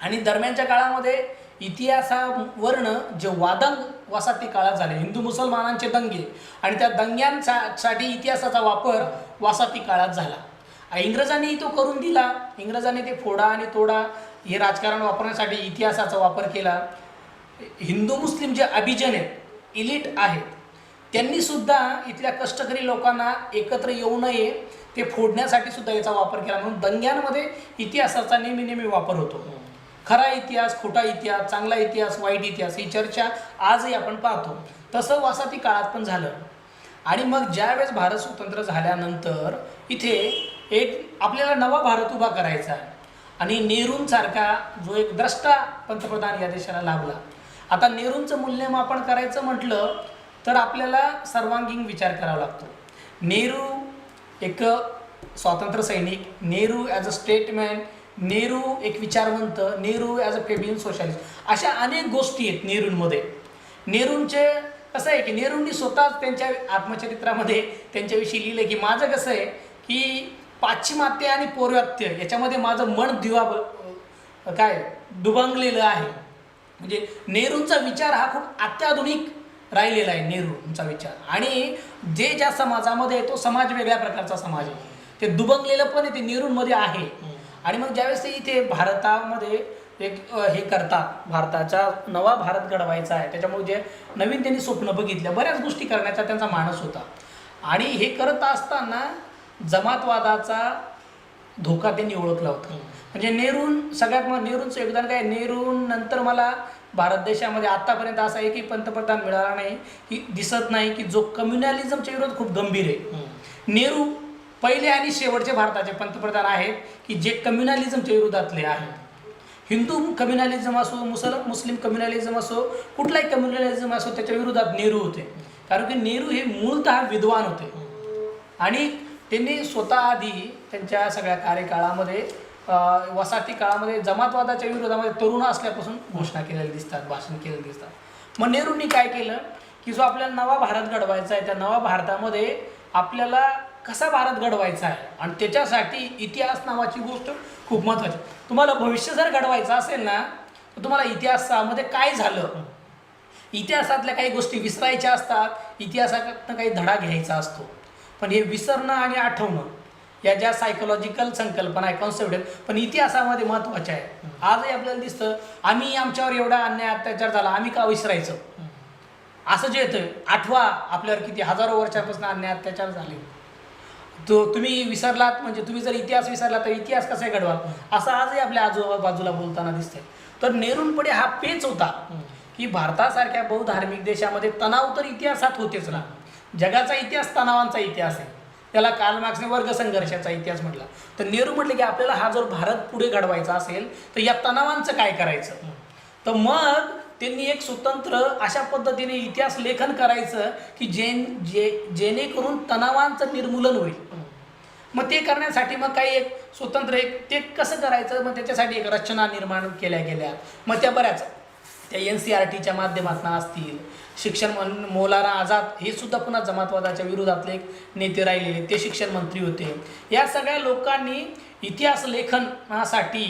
आणि दरम्यानच्या काळामध्ये इतिहासावरनं जे वादंग वसाहती काळात झाले, हिंदू मुसलमानांचे दंगे, आणि त्या दंग्यांसाठी इतिहासाचा वापर वसाहती काळात झाला. इंग्रजांनी तो करून दिला. इंग्रजांनी ते फोडा आणि तोडा हे राजकारण वापरण्यासाठी इतिहासाचा वापर केला. हिंदू मुस्लिम जे अभिजन आहेत, इलिट आहेत, त्यांनी सुद्धा इथल्या कष्टकरी लोकांना एकत्र येऊ नये ते फोडण्यासाठी सुद्धा याचा वापर केला. म्हणून दंग्यांमध्ये इतिहासाचा नेहमी वापर होतो. खरा इतिहास, खोटा इतिहास, चांगला इतिहास, वाईट इतिहास ही चर्चा आजही आपण पाहतो. तसं वसाहती काळात पण झालं. आणि मग ज्यावेळेस भारत स्वतंत्र झाल्यानंतर इथे एक आपल्याला नवा भारत उभा करायचा आहे. आणि नेहरूंसारखा जो एक द्रष्टा पंतप्रधान या देशाला लाभला. आता नेहरूंचं मूल्यमापन करायचं म्हटलं तर आपल्याला सर्वांगीण विचार करावा लागतो. नेहरू एक स्वातंत्र्य सैनिक, नेहरू ॲज अ स्टेटमॅन, नेहरू एक विचारवंत, Nehru as a feminine socialist, अशा अनेक गोष्टी आहेत नेहरूंमध्ये. नेहरूंचे कसं आहे की नेहरूंनी स्वतःच त्यांच्या आत्मचरित्रामध्ये त्यांच्याविषयी लिहिलं की माझं कसं आहे की पाश्चिमात्य आणि पौर्वात्य याच्यामध्ये माझं मन दुभंगलेलं आहे. म्हणजे नेहरूंचा विचार हा खूप अत्याधुनिक राहिलेला आहे नेहरूंचा विचार. आणि जे ज्या समाजामध्ये तो समाज वेगळ्या प्रकारचा समाज आहे, ते दुभंगलेलं पण ते नेहरूंमध्ये आहे. आणि मग ज्यावेळेस ते इथे भारतामध्ये एक हे करतात, भारताचा नवा भारत घडवायचा आहे, त्याच्यामुळे जे नवीन त्यांनी स्वप्न बघितलं, बऱ्याच गोष्टी करण्याचा त्यांचा मानस होता. आणि हे करत असताना जमातवादाचा धोका त्यांनी ओळखला होता. म्हणजे नेहरूंचं योगदान काय, नेहरूनंतर मला भारत देशामध्ये आत्तापर्यंत असा एकही पंतप्रधान मिळाला नाही की दिसत नाही की जो कम्युनलिझमच्या विरोध खूप गंभीर आहे. नेहरू पहिले आणि शेवटचे भारताचे पंतप्रधान आहेत की जे कम्युनलिझमच्या विरोधातले आहेत. हिंदू कम्युनलिझम असो, मुस्लिम कम्युनलिझम असो, कुठलाही कम्युनलिझम असो, त्याच्या विरोधात नेहरू होते. कारण की नेहरू हे मूळतः विद्वान होते. आणि त्यांनी स्वतः आधी त्यांच्या सगळ्या कार्यकाळामध्ये वसाहती काळामध्ये जमातवादाच्या विरोधामध्ये तरुण असल्यापासून घोषणा केलेल्या दिसतात, भाषण केलेलं दिसतात. मग नेहरूंनी काय केलं की जो आपल्याला नवा भारत घडवायचा आहे, त्या नवा भारतामध्ये आपल्याला कसा भारत घडवायचा आहे आणि त्याच्यासाठी इतिहास नावाची गोष्ट खूप महत्त्वाची. तुम्हाला भविष्य जर घडवायचं असेल ना तर तुम्हाला इतिहासामध्ये काय झालं, इतिहासातल्या काही गोष्टी विसरायच्या असतात, इतिहासातनं काही धडा घ्यायचा असतो. पण हे विसरणं आणि आठवणं या ज्या सायकोलॉजिकल संकल्पना आहे, कॉन्सेप्ट आहेत, पण इतिहासामध्ये महत्त्वाच्या आहे. आजही आपल्याला दिसतं आम्ही आमच्यावर एवढा अन्याय अत्याचार झाला, आम्ही का विसरायचं, असं जे येतं. आठवा आपल्यावर किती हजारो वर्षापासून अन्याय अत्याचार झाले, तो तुम्ही विसरलात म्हणजे तुम्ही जर इतिहास विसरला तर इतिहास कसा घडवाल, असं आजही आपल्या आजूबाजूला बोलताना दिसतंय. तर नेहरूंपुढे हा पेच होता की भारतासारख्या बहुधार्मिक देशामध्ये तणाव तर इतिहासात होतेच ना. जगाचा इतिहास तणावांचा इतिहास आहे, त्याला कार्ल मार्क्सने वर्ग संघर्षाचा इतिहास म्हटला. तर नेहरू म्हटले की आपल्याला हा जर भारत पुढे घडवायचा असेल तर या तणावांचं काय करायचं. तर मग त्यांनी एक स्वतंत्र अशा पद्धतीने इतिहास लेखन करायचं की जेणेकरून तणावांचं निर्मूलन होईल. मग ते करण्यासाठी मग काही एक स्वतंत्र एक ते कसं करायचं, मग त्याच्यासाठी एक रचना निर्माण केल्या गेल्या. मग त्या बऱ्याच त्या NCERTच्या माध्यमातून असतील, शिक्षण मौलाना आझाद हे सुद्धा पुन्हा जमातवादाच्या विरोधातले एक नेते राहिलेले, ते शिक्षण मंत्री होते. या सगळ्या लोकांनी इतिहास लेखनासाठी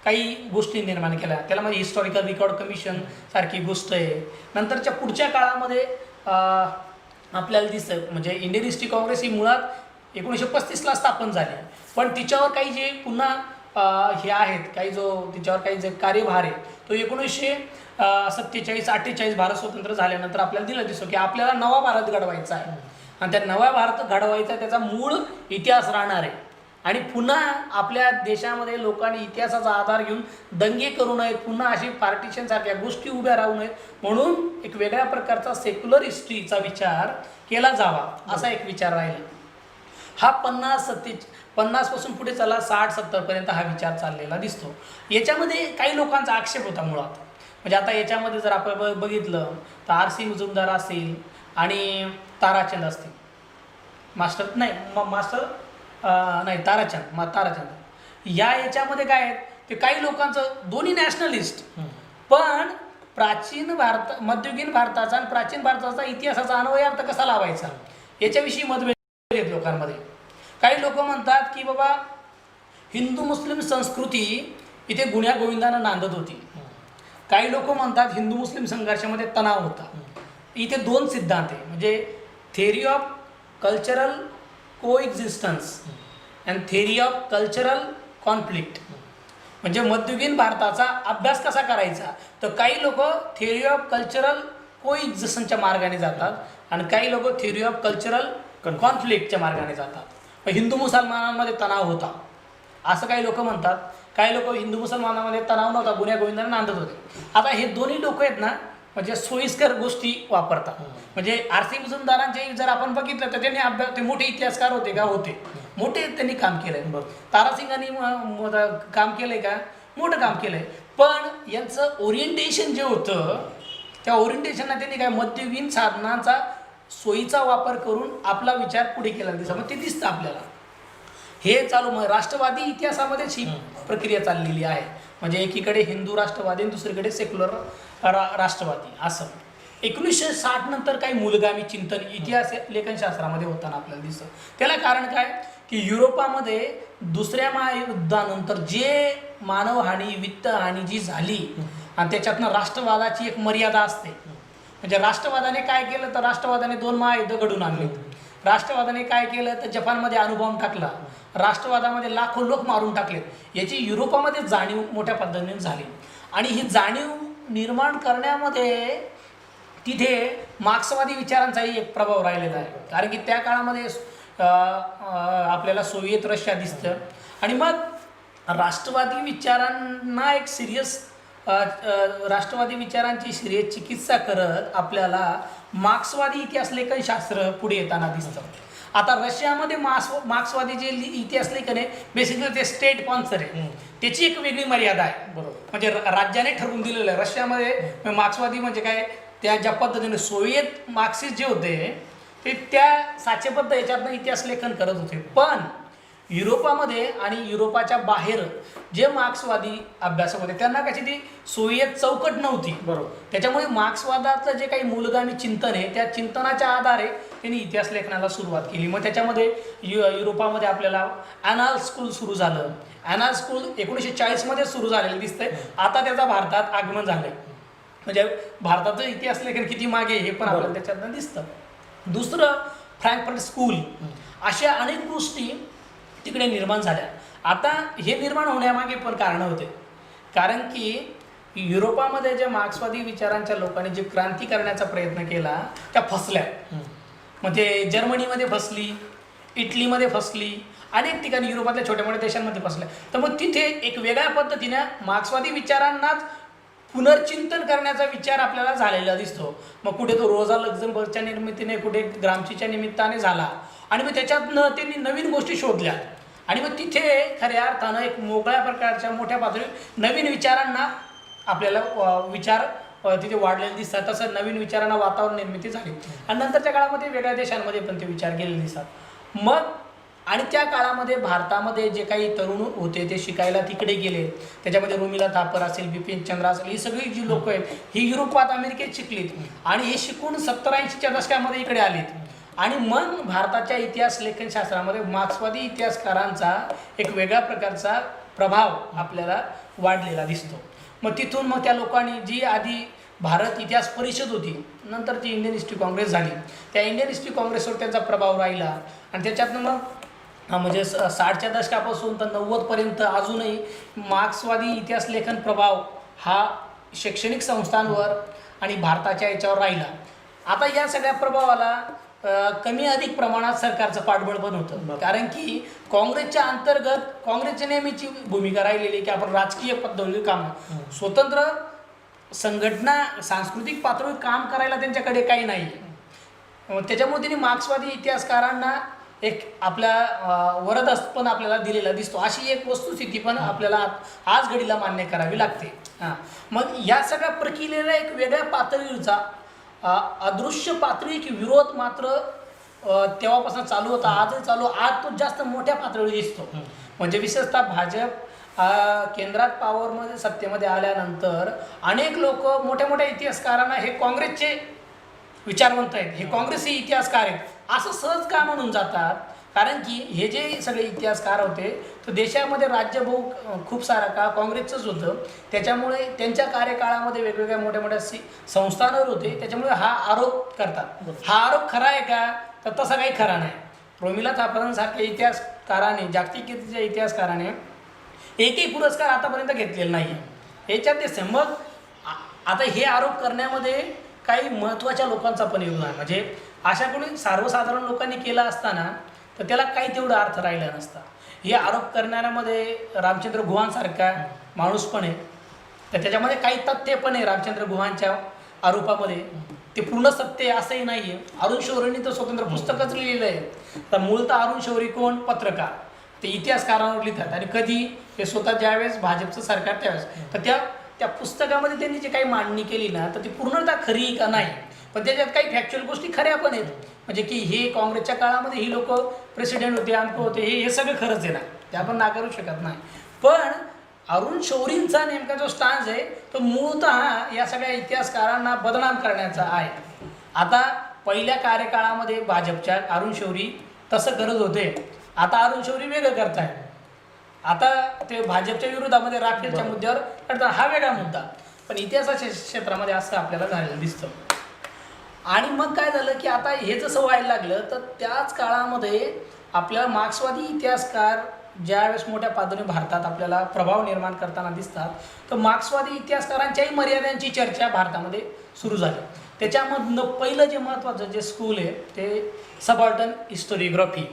काही गोष्टी निर्माण केल्या. त्याला म्हणजे हिस्टॉरिकल रेकॉर्ड कमिशन सारखी गोष्ट आहे. नंतरच्या पुढच्या काळामध्ये आपल्याला दिसतं म्हणजे इंडियन हिस्ट्री काँग्रेस ही मुळात 1935ला स्थापन झाली, पण तिच्यावर काही जे पुन्हा हे आहेत काही तिच्यावर काही जे कार्यभार आहे तो 1947-48 भारत स्वतंत्र झाल्यानंतर आपल्याला दिला दिसतो की आपल्याला नवा भारत घडवायचा आहे आणि त्या नवा भारत घडवायचा त्याचा मूळ इतिहास राहणार आहे. आणि पुन्हा आपल्या देशामध्ये लोकांनी इतिहासाचा आधार घेऊन दंगे करू नयेत, पुन्हा अशी पार्टिशनसारख्या गोष्टी उभ्या राहू नयेत, म्हणून एक वेगळ्या प्रकारचा सेक्युलर हिस्ट्रीचा विचार केला जावा असा एक विचार राहिला. हा 50 पासून पुढे चला 60-70 पर्यंत हा विचार चाललेला दिसतो. याच्यामध्ये काही लोकांचा आक्षेप होता मुळात. म्हणजे आता याच्यामध्ये जर आपण बघितलं तर R.C. मुजुमदार असतील आणि ताराचंद असतील, ताराचंद याच्यामध्ये काय आहे ते काही लोकांचं दोन्ही नॅशनलिस्ट, पण मध्ययुगीन भारताचा आणि प्राचीन भारताचा इतिहासाचा अन्वय अर्थ कसा लावायचा याच्याविषयी मतभेद आहेत लोकांमध्ये. काही लोक म्हणतात की बाबा हिंदू मुस्लिम संस्कृती इथे गुण्या गोविंदानं नांदत होती. काही लोक म्हणतात हिंदू मुस्लिम संघर्षामध्ये तणाव होता. इथे दोन सिद्धांत आहे, म्हणजे theory of cultural coexistence and theory of cultural conflict. म्हणजे मध्ययुगीन भारताचा अभ्यास कसा करायचा, तर काही लोक थेअरी ऑफ कल्चरल कोएक्झिस्टन्सच्या मार्गाने जातात आणि काही लोक थेअरी ऑफ कल्चरल कॉन्फ्लिक्टच्या मार्गाने जातात. हिंदू मुसलमानांमध्ये तणाव होता असं काही लोक म्हणतात. काही लोक हिंदू मुसलमानांमध्ये तणाव नव्हता, गुण्या गोविंदाने नांदत होते. आता हे दोन्ही लोक आहेत ना म्हणजे सोयीस्कर गोष्टी वापरतात. म्हणजे R.C. मुजुमदारांचे जर आपण बघितलं तर त्यांनी ते मोठे इतिहासकार होते का, होते मोठे, त्यांनी काम केलंय. तारासिंगांनी काम केलंय का, मोठं काम केलंय, पण यांचं ओरिएंटेशन जे होतं त्या ओरिएंटेशनला त्यांनी काय मध्ययुगीन साधनांचा सोयीचा वापर करून आपला विचार पुढे केला दिसतं. मग ते दिसतं आपल्याला हे चालू. मग राष्ट्रवादी इतिहासामध्येच ही प्रक्रिया चाललेली आहे. म्हणजे एकीकडे हिंदू राष्ट्रवादी आणि दुसरीकडे सेक्युलर राष्ट्रवादी असं. 1960 नंतर काही मूलगामी चिंतन इतिहास लेखनशास्त्रामध्ये होताना आपल्याला दिसतं. त्याला कारण काय की युरोपामध्ये दुसऱ्या महायुद्धानंतर जे मानवहानी वित्तहानी जी झाली आणि त्याच्यातनं राष्ट्रवादाची एक मर्यादा असते. म्हणजे राष्ट्रवादाने काय केलं तर राष्ट्रवादाने 2 महायुद्ध घडून आणले. राष्ट्रवादाने काय केलं तर जपानमध्ये अणुबॉम्ब टाकला, राष्ट्रवादामध्ये लाखो लोक मारून टाकलेत. याची युरोपामध्ये जाणीव मोठ्या पद्धतीने झाली आणि ही जाणीव निर्माण करण्यामध्ये तिथे मार्क्सवादी विचारांचाही एक प्रभाव राहिलेला आहे. कारण की त्या काळामध्ये आपल्याला सोव्हिएत रशिया दिसतं आणि मग राष्ट्रवादी विचारांना एक सिरियस राष्ट्रवादी विचारांची सिरियस चिकित्सा करत आपल्याला मार्क्सवादी इतिहास लेखनशास्त्र पुढे येताना दिसतं. आता रशियामध्ये मार्क्सवादी जे इतिहास लेखन आहे बेसिकली ते स्टेट स्पॉन्सर आहे, त्याची एक वेगळी मर्यादा आहे. बरोबर, म्हणजे राज्याने ठरवून दिलेलं आहे. रशियामध्ये मार्क्सवादी म्हणजे काय, त्या ज्या पद्धतीने सोव्हिएत मार्क्सिस्ट जे होते ते त्या साचेबद्ध याच्यातनं इतिहास लेखन करत होते. पण युरोपामध्ये आणि युरोपाच्या बाहेर जे मार्क्सवादी अभ्यासक होते त्यांना कशी ती सोव्हिएत चौकट नव्हती. बरोबर, त्याच्यामुळे मार्क्सवादाचं जे काही मूलगामी चिंतन आहे त्या चिंतनाच्या आधारे त्यांनी इतिहास लेखनाला सुरुवात केली. मग त्याच्यामध्ये युरोपामध्ये आपल्याला ॲनाल स्कूल सुरू झालं. ॲनाल स्कूल 1940मध्ये सुरू झालेलं दिसतंय. आता त्याचा भारतात आगमन झालंय. म्हणजे भारताचं इतिहास लेखन किती मागे हे पण आपल्याला त्याच्यातनं दिसतं. दुसरं फ्रँकफर्ट स्कूल, अशा अनेक गोष्टी तिकडे निर्माण झाल्या. आता हे निर्माण होण्यामागे पण कारणं होते. कारण की युरोपामध्ये ज्या मार्क्सवादी विचारांच्या लोकांनी जे क्रांती करण्याचा प्रयत्न केला त्या फसल्या. मग ते जर्मनीमध्ये फसली, इटलीमध्ये फसली, अनेक ठिकाणी युरोपातल्या छोट्या मोठ्या देशांमध्ये फसल्या. तर मग तिथे एक वेगळ्या पद्धतीने मार्क्सवादी विचारांनाच पुनर्चिंतन करण्याचा विचार आपल्याला झालेला दिसतो. मग कुठे तो रोझा लक्झमबर्गच्या निर्मितीने, कुठे ग्रामचीच्या निमित्ताने झाला आणि मग त्याच्यातनं त्यांनी नवीन गोष्टी शोधल्या आणि मग तिथे खऱ्या अर्थानं एक मोकळ्या प्रकारच्या मोठ्या पातळीवर नवीन विचारांना आपल्याला विचार तिथे वाढलेले दिसतात, तसं नवीन विचारांना वातावरण निर्मिती झाली आणि नंतरच्या काळामध्ये वेगळ्या देशांमध्ये पण ते विचार गेलेले दिसतात. मग आणि त्या काळामध्ये भारतामध्ये जे काही तरुण होते ते शिकायला तिकडे गेले, त्याच्यामध्ये रोमिला थापर असेल, बिपिन चंद्र असेल, ही सगळी जी लोक आहेत ही युरोपात अमेरिकेत शिकलीत आणि हे शिकून 70-80च्या दशकामध्ये इकडे आलीत आणि मग भारताच्या इतिहास लेखनशास्त्रामध्ये मार्क्सवादी इतिहासकारांचा एक वेगळ्या प्रकारचा प्रभाव आपल्याला वाढलेला दिसतो. मग तिथून मग त्या लोकांनी जी आधी भारत इतिहास परिषद होती, नंतर ती इंडियन हिस्ट्री काँग्रेस झाली, त्या इंडियन हिस्ट्री काँग्रेसवर त्यांचा प्रभाव राहिला आणि त्याच्यातनं मग म्हणजे 60च्या दशकापासून तर 90पर्यंत अजूनही मार्क्सवादी इतिहास लेखन प्रभाव हा शैक्षणिक संस्थांवर आणि भारताच्या याच्यावर राहिला. आता या सगळ्या प्रभावाला कमी अधिक प्रमाणात सरकारचं पाठबळ पण होतं, कारण की काँग्रेसच्या अंतर्गत काँग्रेसची नेहमीची भूमिका राहिलेली की आपण राजकीय पद्धतीने काम, स्वतंत्र संघटना सांस्कृतिक पातळीवर काम करायला त्यांच्याकडे काही नाही. त्याच्यामुळे त्यांनी मार्क्सवादी इतिहासकारांना एक आपल्या वरदहस्त पण आपल्याला दिलेला दिसतो. अशी एक वस्तुस्थिती पण आपल्याला आज घडीला मान्य करावी लागते. मग या सगळ्या प्रक्रियेला एक वेगळ्या पातळीवरचा अदृश्य पातळी की विरोध मात्र तेव्हापासून चालू होता, आजही चालू, आज तो जास्त मोठ्या पातळीवर दिसतो. म्हणजे विशेषतः भाजप केंद्रात पॉवरमध्ये सत्तेमध्ये आल्यानंतर अनेक लोक मोठ्या मोठ्या इतिहासकारांना हे काँग्रेसचे विचारवंत आहेत, हे काँग्रेसी इतिहासकार आहेत असं सहज का म्हणून जातात, कारण की हे जे सगळे इतिहासकार होते तर देशामध्ये राज्यभाऊ खूप सारा काळ काँग्रेसचंच होतं, त्याच्यामुळे त्यांच्या कार्यकाळामध्ये वेगवेगळ्या मोठ्या मोठ्या संस्थांवर होते, त्याच्यामुळे हा आरोप करतात. हा आरोप खरा आहे का, तर तसा काही खरा नाही. रोमिला थापरांसारख्या इतिहासकाराने, जागतिक कीर्तीच्या इतिहासकाराने एकही पुरस्कार आतापर्यंत घेतलेला नाही. याच्यात ते मग आता हे आरोप करण्यामध्ये काही महत्त्वाच्या लोकांचा पण योगदान, म्हणजे अशा कोणी सर्वसाधारण लोकांनी केला असताना तर त्याला काही तेवढा अर्थ राहिला नसता. हे आरोप करणाऱ्यामध्ये रामचंद्र गुहांसारखा माणूस पण आहे, तर त्याच्यामध्ये काही तथ्य पण आहे रामचंद्र गुहांच्या आरोपामध्ये, ते पूर्ण सत्य असंही नाही आहे. अरुण शौरींनी तर स्वतंत्र पुस्तकच लिहिलेलं आहे. तर मूळतः अरुण शौरी कोण, पत्रकार, ते इतिहासकारांवर लिहितात आणि कधी ते स्वतः ज्यावेळेस भाजपचं सरकार त्यावेळेस, तर त्या पुस्तकामध्ये त्यांनी जे काही मांडणी केली ना तर ती पूर्णतः खरी का नाही, पण त्याच्यात काही फॅक्च्युअल गोष्टी खऱ्या पण आहेत. म्हणजे की हे काँग्रेसच्या काळामध्ये ही लोक प्रेसिडेंट होते, अमक होते, हे सगळं खरंच आहे ना, ते आपण नाकारू शकत नाही. पण अरुण शौरींचा नेमका जो स्टान्स आहे तो मूळतः या सगळ्या इतिहासकारांना बदनाम करण्याचा आहे. आता पहिल्या कार्यकाळामध्ये भाजपच्या अरुण शौरी तसं करत होते, आता अरुण शौरी वेगळं करताय. आता ते भाजपच्या विरोधामध्ये राफेलच्या मुद्द्यावर करतात, हा वेगळा मुद्दा, पण इतिहासाच्या क्षेत्रामध्ये असं आपल्याला झालेलं दिसतं. आणि मग काय झालं की आता हे जसं व्हायला लागलं तर त्याच काळामध्ये आपल्याला मार्क्सवादी इतिहासकार ज्यावेळेस मोठ्या पातळीवर भारतात आपल्याला प्रभाव निर्माण करताना दिसतात, तर मार्क्सवादी इतिहासकारांच्याही मर्यादांची चर्चा भारतामध्ये सुरू झाली. त्याच्यामधनं पहिलं जे महत्त्वाचं जे स्कूल आहे ते सबाल्टर्न हिस्टोरियोग्राफी.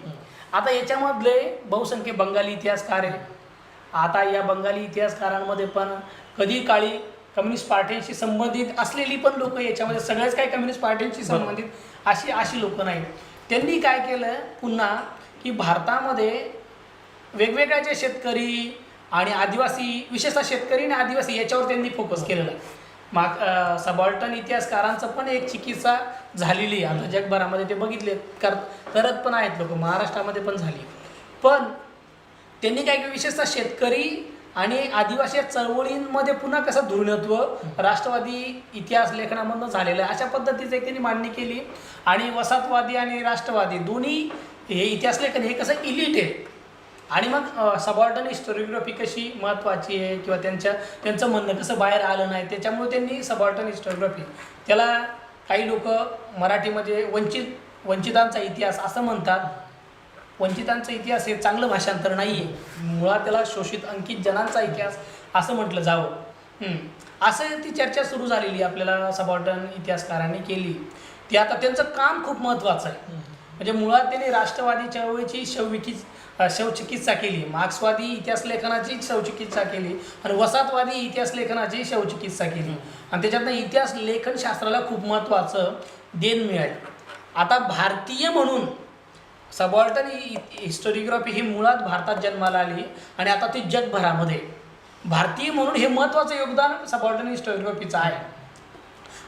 आता याच्यामधले बहुसंख्य बंगाली इतिहासकार आहे. आता या बंगाली इतिहासकारांमध्ये पण कधी काळी कम्युनिस्ट पार्टीशी संबंधित असलेली पण लोक, याच्यामध्ये सगळेच काही कम्युनिस्ट पार्टीशी संबंधित अशी लोक नाहीत. त्यांनी काय केलं पुन्हा की भारतामध्ये वेगवेगळ्या जे शेतकरी आणि आदिवासी, विशेषतः शेतकरी आणि आदिवासी याच्यावर त्यांनी फोकस केलेला आहे. सबाल्टर्न इतिहासकारांचं पण एक चिकित्सा झालेली आहे आता जगभरामध्ये, ते बघितले करत पण आहेत लोक, महाराष्ट्रामध्ये पण झाली. पण त्यांनी काय केलं, विशेषतः शेतकरी आणि आदिवासी चळवळींमध्ये पुन्हा कसं धुरणत्व राष्ट्रवादी इतिहास लेखनामधून झालेलं आहे अशा पद्धतीचं एक त्यांनी मांडणी केली. आणि वसाहतवादी आणि राष्ट्रवादी दोन्ही हे इतिहास लेखन हे कसं इलिट आहे. आणि मग सबाल्टर्न हिस्टोरियोग्राफी कशी महत्त्वाची आहे किंवा त्यांचं म्हणणं कसं बाहेर आलं नाही, त्याच्यामुळे त्यांनी सबाल्टर्न हिस्टोरियोग्राफी, त्याला काही लोक मराठीमध्ये वंचितांचा इतिहास असं म्हणतात. वंचितांचा इतिहास हे चांगलं भाषांतर नाही आहे, मुळात त्याला शोषित अंकित जनांचा इतिहास असं म्हटलं जावं. असं ती चर्चा सुरू झालेली आपल्याला सबाल्टर्न इतिहासकारांनी केली. ती आता त्यांचं काम खूप महत्त्वाचं आहे. म्हणजे मुळात त्यांनी राष्ट्रवादी चळवळीची शवचिकित्सा केली, मार्क्सवादी इतिहास लेखनाची शवचिकित्सा केली आणि वसाहतवादी इतिहास लेखनाची शवचिकित्सा केली. आणि त्याच्यातनं इतिहास लेखनशास्त्राला खूप महत्त्वाचं देण मिळालं. आता भारतीय म्हणून सबाल्टर्न हिस्टोरियोग्राफी ही मुळात भारतात जन्माला आली आणि आता ती जगभरामध्ये भारतीय म्हणून हे महत्त्वाचं योगदान सबाल्टर्न हिस्टोरियोग्राफीचं आहे.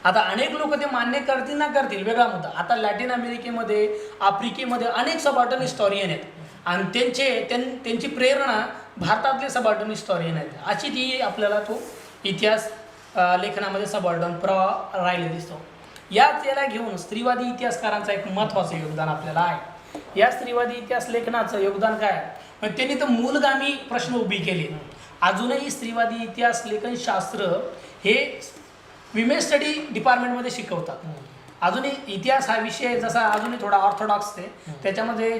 आता अनेक लोक ते मान्य करतील ना करतील वेगळा मुद्दा. आता लॅटिन अमेरिकेमध्ये, आफ्रिकेमध्ये अनेक सबाल्टर्न हिस्टॉरियन आहेत आणि त्यांची प्रेरणा भारतातले सबाल्टर्न हिस्टॉरियन आहेत. अशी ती आपल्याला तो इतिहास लेखनामध्ये सबाल्टर्न प्रवाह राहिले दिसतो. याला घेऊन स्त्रीवादी इतिहासकारांचं एक महत्त्वाचं योगदान आपल्याला आहे. या स्त्रीवादी इतिहास लेखनाचं योगदान काय? मग त्यांनी तर मूलगामी प्रश्न उभी केले. अजूनही स्त्रीवादी इतिहास लेखन शास्त्र हे विमेन स्टडी डिपार्टमेंटमध्ये शिकवतात. अजूनही इतिहास हा विषय जसा अजूनही थोडा ऑर्थोडॉक्स आहे, त्याच्यामध्ये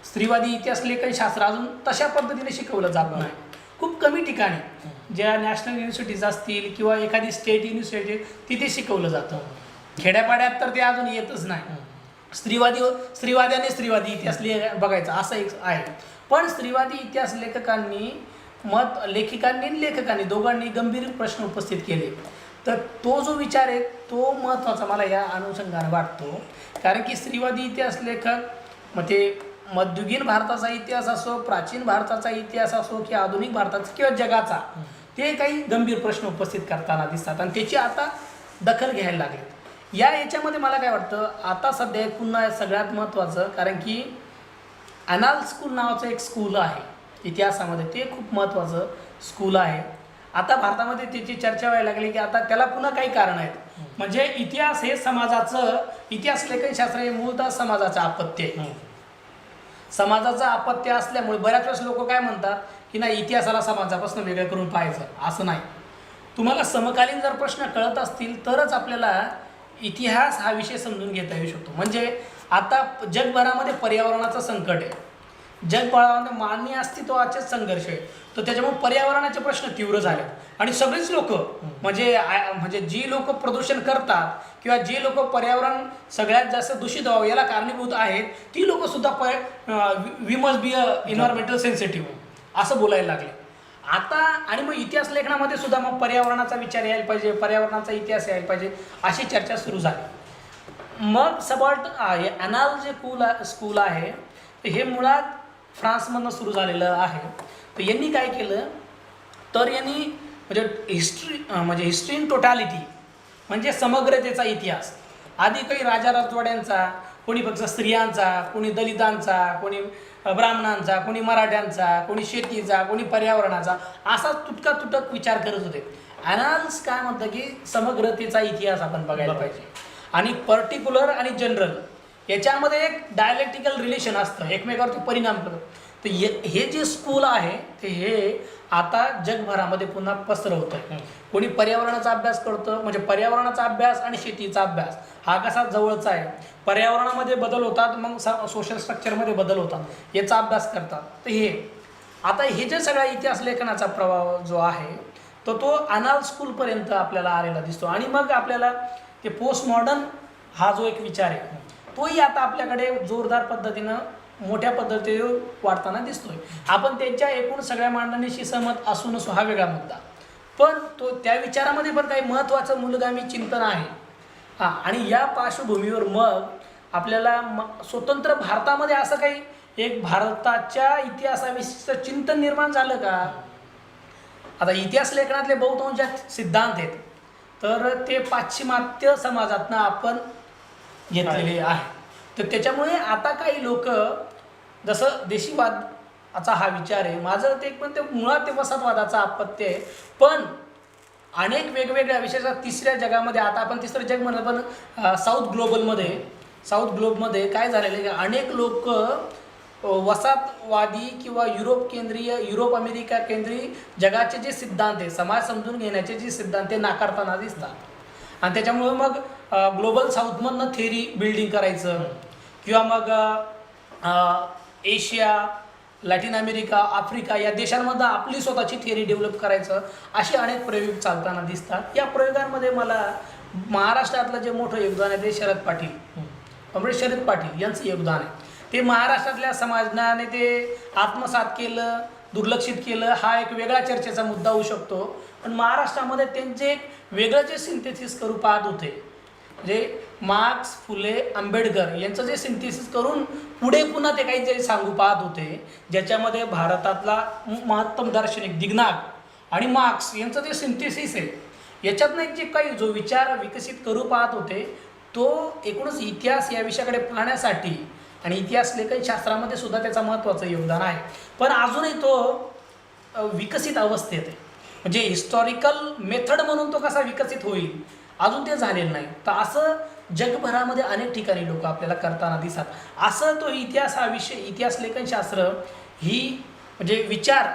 स्त्रीवादी इतिहास लेखन शास्त्र अजून तशा पद्धतीने शिकवलं जात नाही. खूप कमी ठिकाणी ज्या नॅशनल युनिव्हर्सिटीज असतील किंवा एखादी स्टेट युनिव्हर्सिटी तिथे शिकवलं जातं. खेड्यापाड्यात तर ते अजून येतच नाही. स्त्रीवाद्याने स्त्रीवादी इतिहास बघायचा असं एक आहे. पण स्त्रीवादी इतिहास लेखकांनी दोघांनी गंभीर प्रश्न उपस्थित केले. तर तो जो विचार आहे तो महत्त्वाचा मला या अनुषंगाने वाटतो. कारण की स्त्रीवादी इतिहास लेखक मग ते मध्ययुगीन भारताचा इतिहास असो, प्राचीन भारताचा इतिहास असो की आधुनिक भारताचा किंवा जगाचा, ते काही गंभीर प्रश्न उपस्थित करताना दिसतात आणि त्याची आता दखल घ्यायला लागले. याच्यामध्ये मला काय वाटतं, आता सध्या पुन्हा सगळ्यात महत्त्वाचं, कारण की अनाल स्कूल नावाचं एक स्कूल आहे इतिहासामध्ये, ते खूप महत्त्वाचं स्कूल आहे. आता भारतामध्ये त्याची चर्चा व्हायला लागली की आता त्याला पुन्हा काही कारण आहेत. म्हणजे इतिहास हे इतिहास लेखनशास्त्र हे मूळतः समाजाचं अपत्य आहे. समाजाचं अपत्य असल्यामुळे बऱ्याच वेळेस लोक काय म्हणतात की नाही, इतिहासाला समाजापासून वेगळं करून पाहायचं. असं नाही. तुम्हाला समकालीन जर प्रश्न कळत असतील तरच आपल्याला इतिहास हा विषय समजून घेता येऊ शकतो. म्हणजे आता जगभरामध्ये पर्यावरणाचं संकट आहे, जगभरामध्ये मानवी अस्तित्वाचेच संघर्ष आहे. तर त्याच्यामुळे पर्यावरणाचे प्रश्न तीव्र झाले आणि सगळीच लोक म्हणजे जी लोक प्रदूषण करतात किंवा जे लोक पर्यावरण सगळ्यात जास्त दूषित व्हावं याला कारणीभूत आहेत, ती लोक सुद्धा we must be environmental sensitive असं बोलायला लागले आता. आणि मग इतिहास लेखनामध्ये सुद्धा मग पर्यावरणाचा विचार यायला पाहिजे, पर्यावरणाचा इतिहास यायला पाहिजे, अशी चर्चा सुरू झाली. मग अनाल जे स्कूल आहे हे मुळात फ्रान्समधनं सुरू झालेलं आहे. तर यांनी काय केलं, तर यांनी हिस्ट्री इन टोटॅलिटी म्हणजे समग्रतेचा इतिहास. आधी काही राजा राजवाड्यांचा, कोणी फक्त स्त्रियांचा, कोणी दलितांचा, कोणी ब्राह्मणांचा, कोणी मराठ्यांचा, कोणी शेतीचा, कोणी पर्यावरणाचा, असा तुटक विचार करत होते. अनाल्स काय म्हणतं की समग्रतेचा इतिहास आपण बघायला पाहिजे आणि पर्टिक्युलर आणि जनरल याच्यामध्ये एक डायलेक्टिकल रिलेशन असतं, एकमेकावरती परिणाम करतं. तर हे जे स्कूल आहे ते हे आता जगभरामध्ये पुन्हा पसरवतं आहे. कोणी पर्यावरणाचा अभ्यास करतं, म्हणजे पर्यावरणाचा अभ्यास आणि शेतीचा अभ्यास हा कसा जवळचा आहे. पर्यावरणामध्ये बदल होतात, मग सोशल स्ट्रक्चरमध्ये बदल होतात, याचा अभ्यास करतात. तर हे जे सगळा इतिहास लेखनाचा प्रभाव जो आहे तो अनाल स्कूलपर्यंत आपल्याला आलेला दिसतो. आणि मग आपल्याला ते पोस्ट मॉडर्न हा जो एक विचार आहे तोही आता आपल्याकडे जोरदार पद्धतीनं मोठ्या पद्धतीने वाढताना दिसतोय. आपण त्यांच्या एकूण सगळ्या मांडणीशी सहमत असू नसू हा वेगळा मुद्दा, पण त्या विचारामध्ये पण काही महत्त्वाचं मूलगामी चिंतन आहे. आणि या पार्श्वभूमीवर मग आपल्याला स्वतंत्र भारतामध्ये असं काही एक भारताच्या इतिहासाविषयीचं चिंतन निर्माण झालं का? आता इतिहास लेखनातले बहुतांश सिद्धांत आहेत तर ते पाश्चिमात्य समाजातनं आपण घेतलेले आहे. तर त्याच्यामुळे आता काही लोक जसं देशीवादाचा हा विचार आहे, माझं ते पण ते मुळात ते वसाहतवादाचा अपत्य आहे. पण अनेक वेगवेगळ्या विशेषतः तिसऱ्या जगामध्ये, आता आपण तिसरं जग म्हणलं पण साऊथ ग्लोबमध्ये काय झालेलं आहे की अनेक लोक वसाहतवादी किंवा युरोप अमेरिका केंद्रीय जगाचे जे सिद्धांत आहे, समाज समजून घेण्याचे जे सिद्धांत ते नाकारताना दिसतात. आणि त्याच्यामुळे मग ग्लोबल साऊथमधनं थेअरी बिल्डिंग करायचं किंवा मग एशिया, लॅटिन अमेरिका, आफ्रिका या देशांमध्ये आपली स्वतःची थेअरी डेव्हलप करायचं, असे अनेक प्रयोग चालताना दिसतात. या प्रयोगांमध्ये मला महाराष्ट्रातलं जे मोठं योगदान आहे ते शरद पाटील यांचं योगदान आहे. ते महाराष्ट्रातल्या समाजाने ते आत्मसात केलं, दुर्लक्षित केलं, हा एक वेगळा चर्चेचा मुद्दा होऊ शकतो. पण महाराष्ट्रामध्ये त्यांचे एक वेगळं जे सिंथेसिस करू पाहत होते, म्हणजे मार्क्स, फुले, आंबेडकर यांचं जे सिंथेसिस करून पुढे पुन्हा ते काहीतरी सांगू पाहत होते, ज्याच्यामध्ये भारतातला महत्तम दार्शनिक दिग्नाग आणि मार्क्स यांचं जे सिंथेसिस आहे याच्यातनं एक जे काही जो विचार विकसित करू पाहत होते तो एकूणच इतिहास या विषयाकडे पाहण्यासाठी आणि इतिहास लेखनशास्त्रामध्ये सुद्धा त्याचं महत्त्वाचं योगदान आहे. पण अजूनही तो विकसित अवस्थेत आहे. म्हणजे हिस्टॉरिकल मेथड म्हणून तो कसा विकसित होईल अजून ते झालेलं नाही. तर असं जगभरामध्ये अनेक ठिकाणी लोक आपल्याला करताना दिसतात. असं तो इतिहास हा विषय इतिहास लेखनशास्त्र ही म्हणजे विचार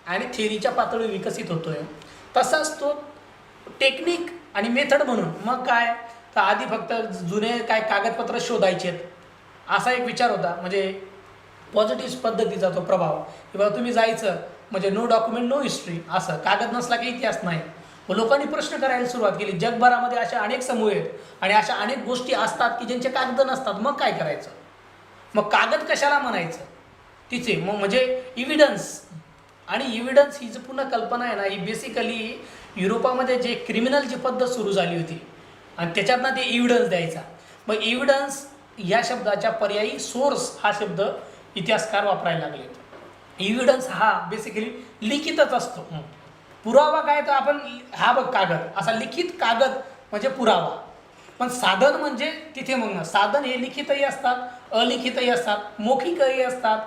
आणि थेअरीच्या पातळीवर विकसित होतोय. तसाच तो टेक्निक आणि मेथड म्हणून मग काय तर आधी फक्त जुने काय कागदपत्र शोधायचे असा एक विचार होता. म्हणजे पॉझिटिव्ह पद्धतीचा तो प्रभाव किंवा तुम्ही जायचं म्हणजे नो डॉक्युमेंट नो हिस्ट्री, असं कागद नसला की इतिहास नाही. मग लोकांनी प्रश्न करायला सुरुवात केली. जगभरामध्ये अशा अनेक समूह आहेत आणि अशा अनेक गोष्टी असतात की ज्यांचे कागद नसतात. मग काय करायचं? मग कागद कशाला म्हणायचं तिचे मग म्हणजे इव्हिडन्स. आणि इव्हिडन्स ही जी पूर्ण कल्पना आहे ना ही बेसिकली युरोपामध्ये जे क्रिमिनल जी पद्धत सुरू झाली होती आणि त्याच्यातनं ते इव्हिडन्स द्यायचा. मग इव्हिडन्स या शब्दाच्या पर्यायी सोर्स हा शब्द इतिहासकार वापरायला लागले. इव्हिडन्स हा बेसिकली लिखितच असतो. पुरावा काय तर आपण हा बघ कागद असा लिखित कागद म्हणजे पुरावा. पण साधन म्हणजे तिथे मग साधन हे लिखितही असतात अलिखितही असतात मौखिकही असतात.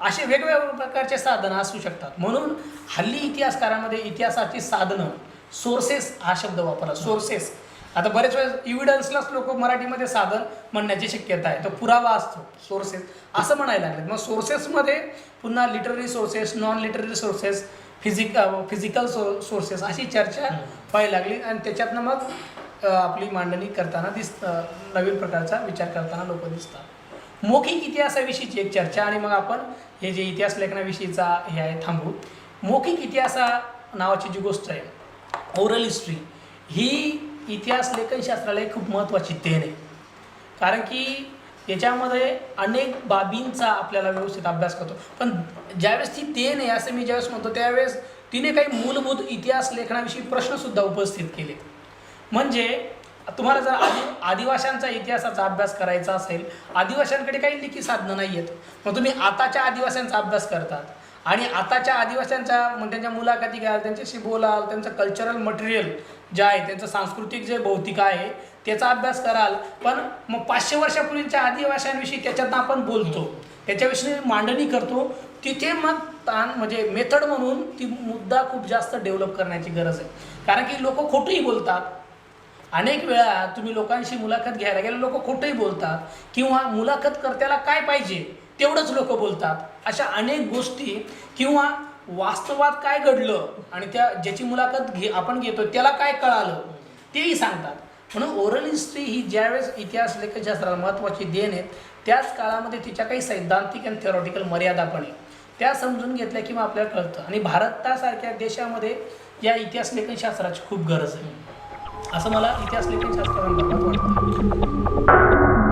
असे वेगवेगळ्या प्रकारचे साधनं असू शकतात. म्हणून हल्ली इतिहासकारामध्ये इतिहासाची साधनं सोर्सेस हा शब्द वापरला. सोर्सेस आता बरेच वेळेस इव्हिडन्सलाच लोक मराठीमध्ये साधन म्हणण्याची शक्यता आहे. तो पुरावा असतो सोर्सेस असं म्हणायला लागले. मग सोर्सेसमध्ये पुन्हा literary sources non literary sources physical sources अशी चर्चा व्हायला लागली आणि त्याच्यातनं मग आपली मांडणी करताना नवीन प्रकारचा विचार करताना लोक दिसतात. मौखिक इतिहासाविषयीची एक चर्चा आणि मग आपण हे जे इतिहास लेखनाविषयीचा हे आहे थांबू. मौखिक इतिहासा नावाची जी गोष्ट आहे ओरल हिस्ट्री ही इतिहास लेखनशास्त्राला एक खूप महत्त्वाची देण आहे. कारण की याच्यामध्ये अनेक बाबींचा आपल्याला व्यवस्थित अभ्यास करतो. पण ज्यावेळेस ती देण आहे असं मी ज्यावेळेस म्हणतो त्यावेळेस तिने काही मूलभूत इतिहास लेखनाविषयी प्रश्नसुद्धा उपस्थित केले. म्हणजे तुम्हाला जर आदिवाशांचा इतिहासाचा अभ्यास करायचा असेल आदिवाशांकडे काही लिखित साधनं नाही आहेत. मग तुम्ही आताच्या आदिवाशांचा अभ्यास करतात आणि आताच्या आदिवाशांच्या मग त्यांच्या मुलाखती घ्याल त्यांच्याशी बोलाल त्यांचं कल्चरल मटेरियल जे आहे त्यांचं सांस्कृतिक जे भौतिक आहे त्याचा अभ्यास कराल. पण मग 500 वर्षापूर्वीच्या आदिवाशांविषयी त्याच्यातनं आपण बोलतो त्याच्याविषयी मांडणी करतो. तिथे मग म्हणजे मेथड म्हणून ती मुद्दा खूप जास्त डेव्हलप करण्याची गरज आहे. कारण की लोक खोटंही बोलतात. अनेक वेळा तुम्ही लोकांशी मुलाखत घ्यायला गेले लोक खोटंही बोलतात किंवा मुलाखतकर्त्याला काय पाहिजे तेवढंच लोक बोलतात. अशा अनेक गोष्टी किंवा वास्तवात काय घडलं आणि त्या ज्याची मुलाखत आपण घेतो त्याला काय कळालं तेही सांगतात. म्हणून ओरल हिस्ट्री ही ज्यावेळेस इतिहास लेखनशास्त्राला महत्त्वाची देण आहे त्याच काळामध्ये तिच्या काही सैद्धांतिक आणि थेरॉटिकल मर्यादा पण आहे. त्या समजून घेतल्या किंवा आपल्याला कळतं. आणि भारतासारख्या देशामध्ये या इतिहास लेखनशास्त्राची खूप गरज आहे असं मला इतिहास लेखनशास्त्राबाबत वाटतं.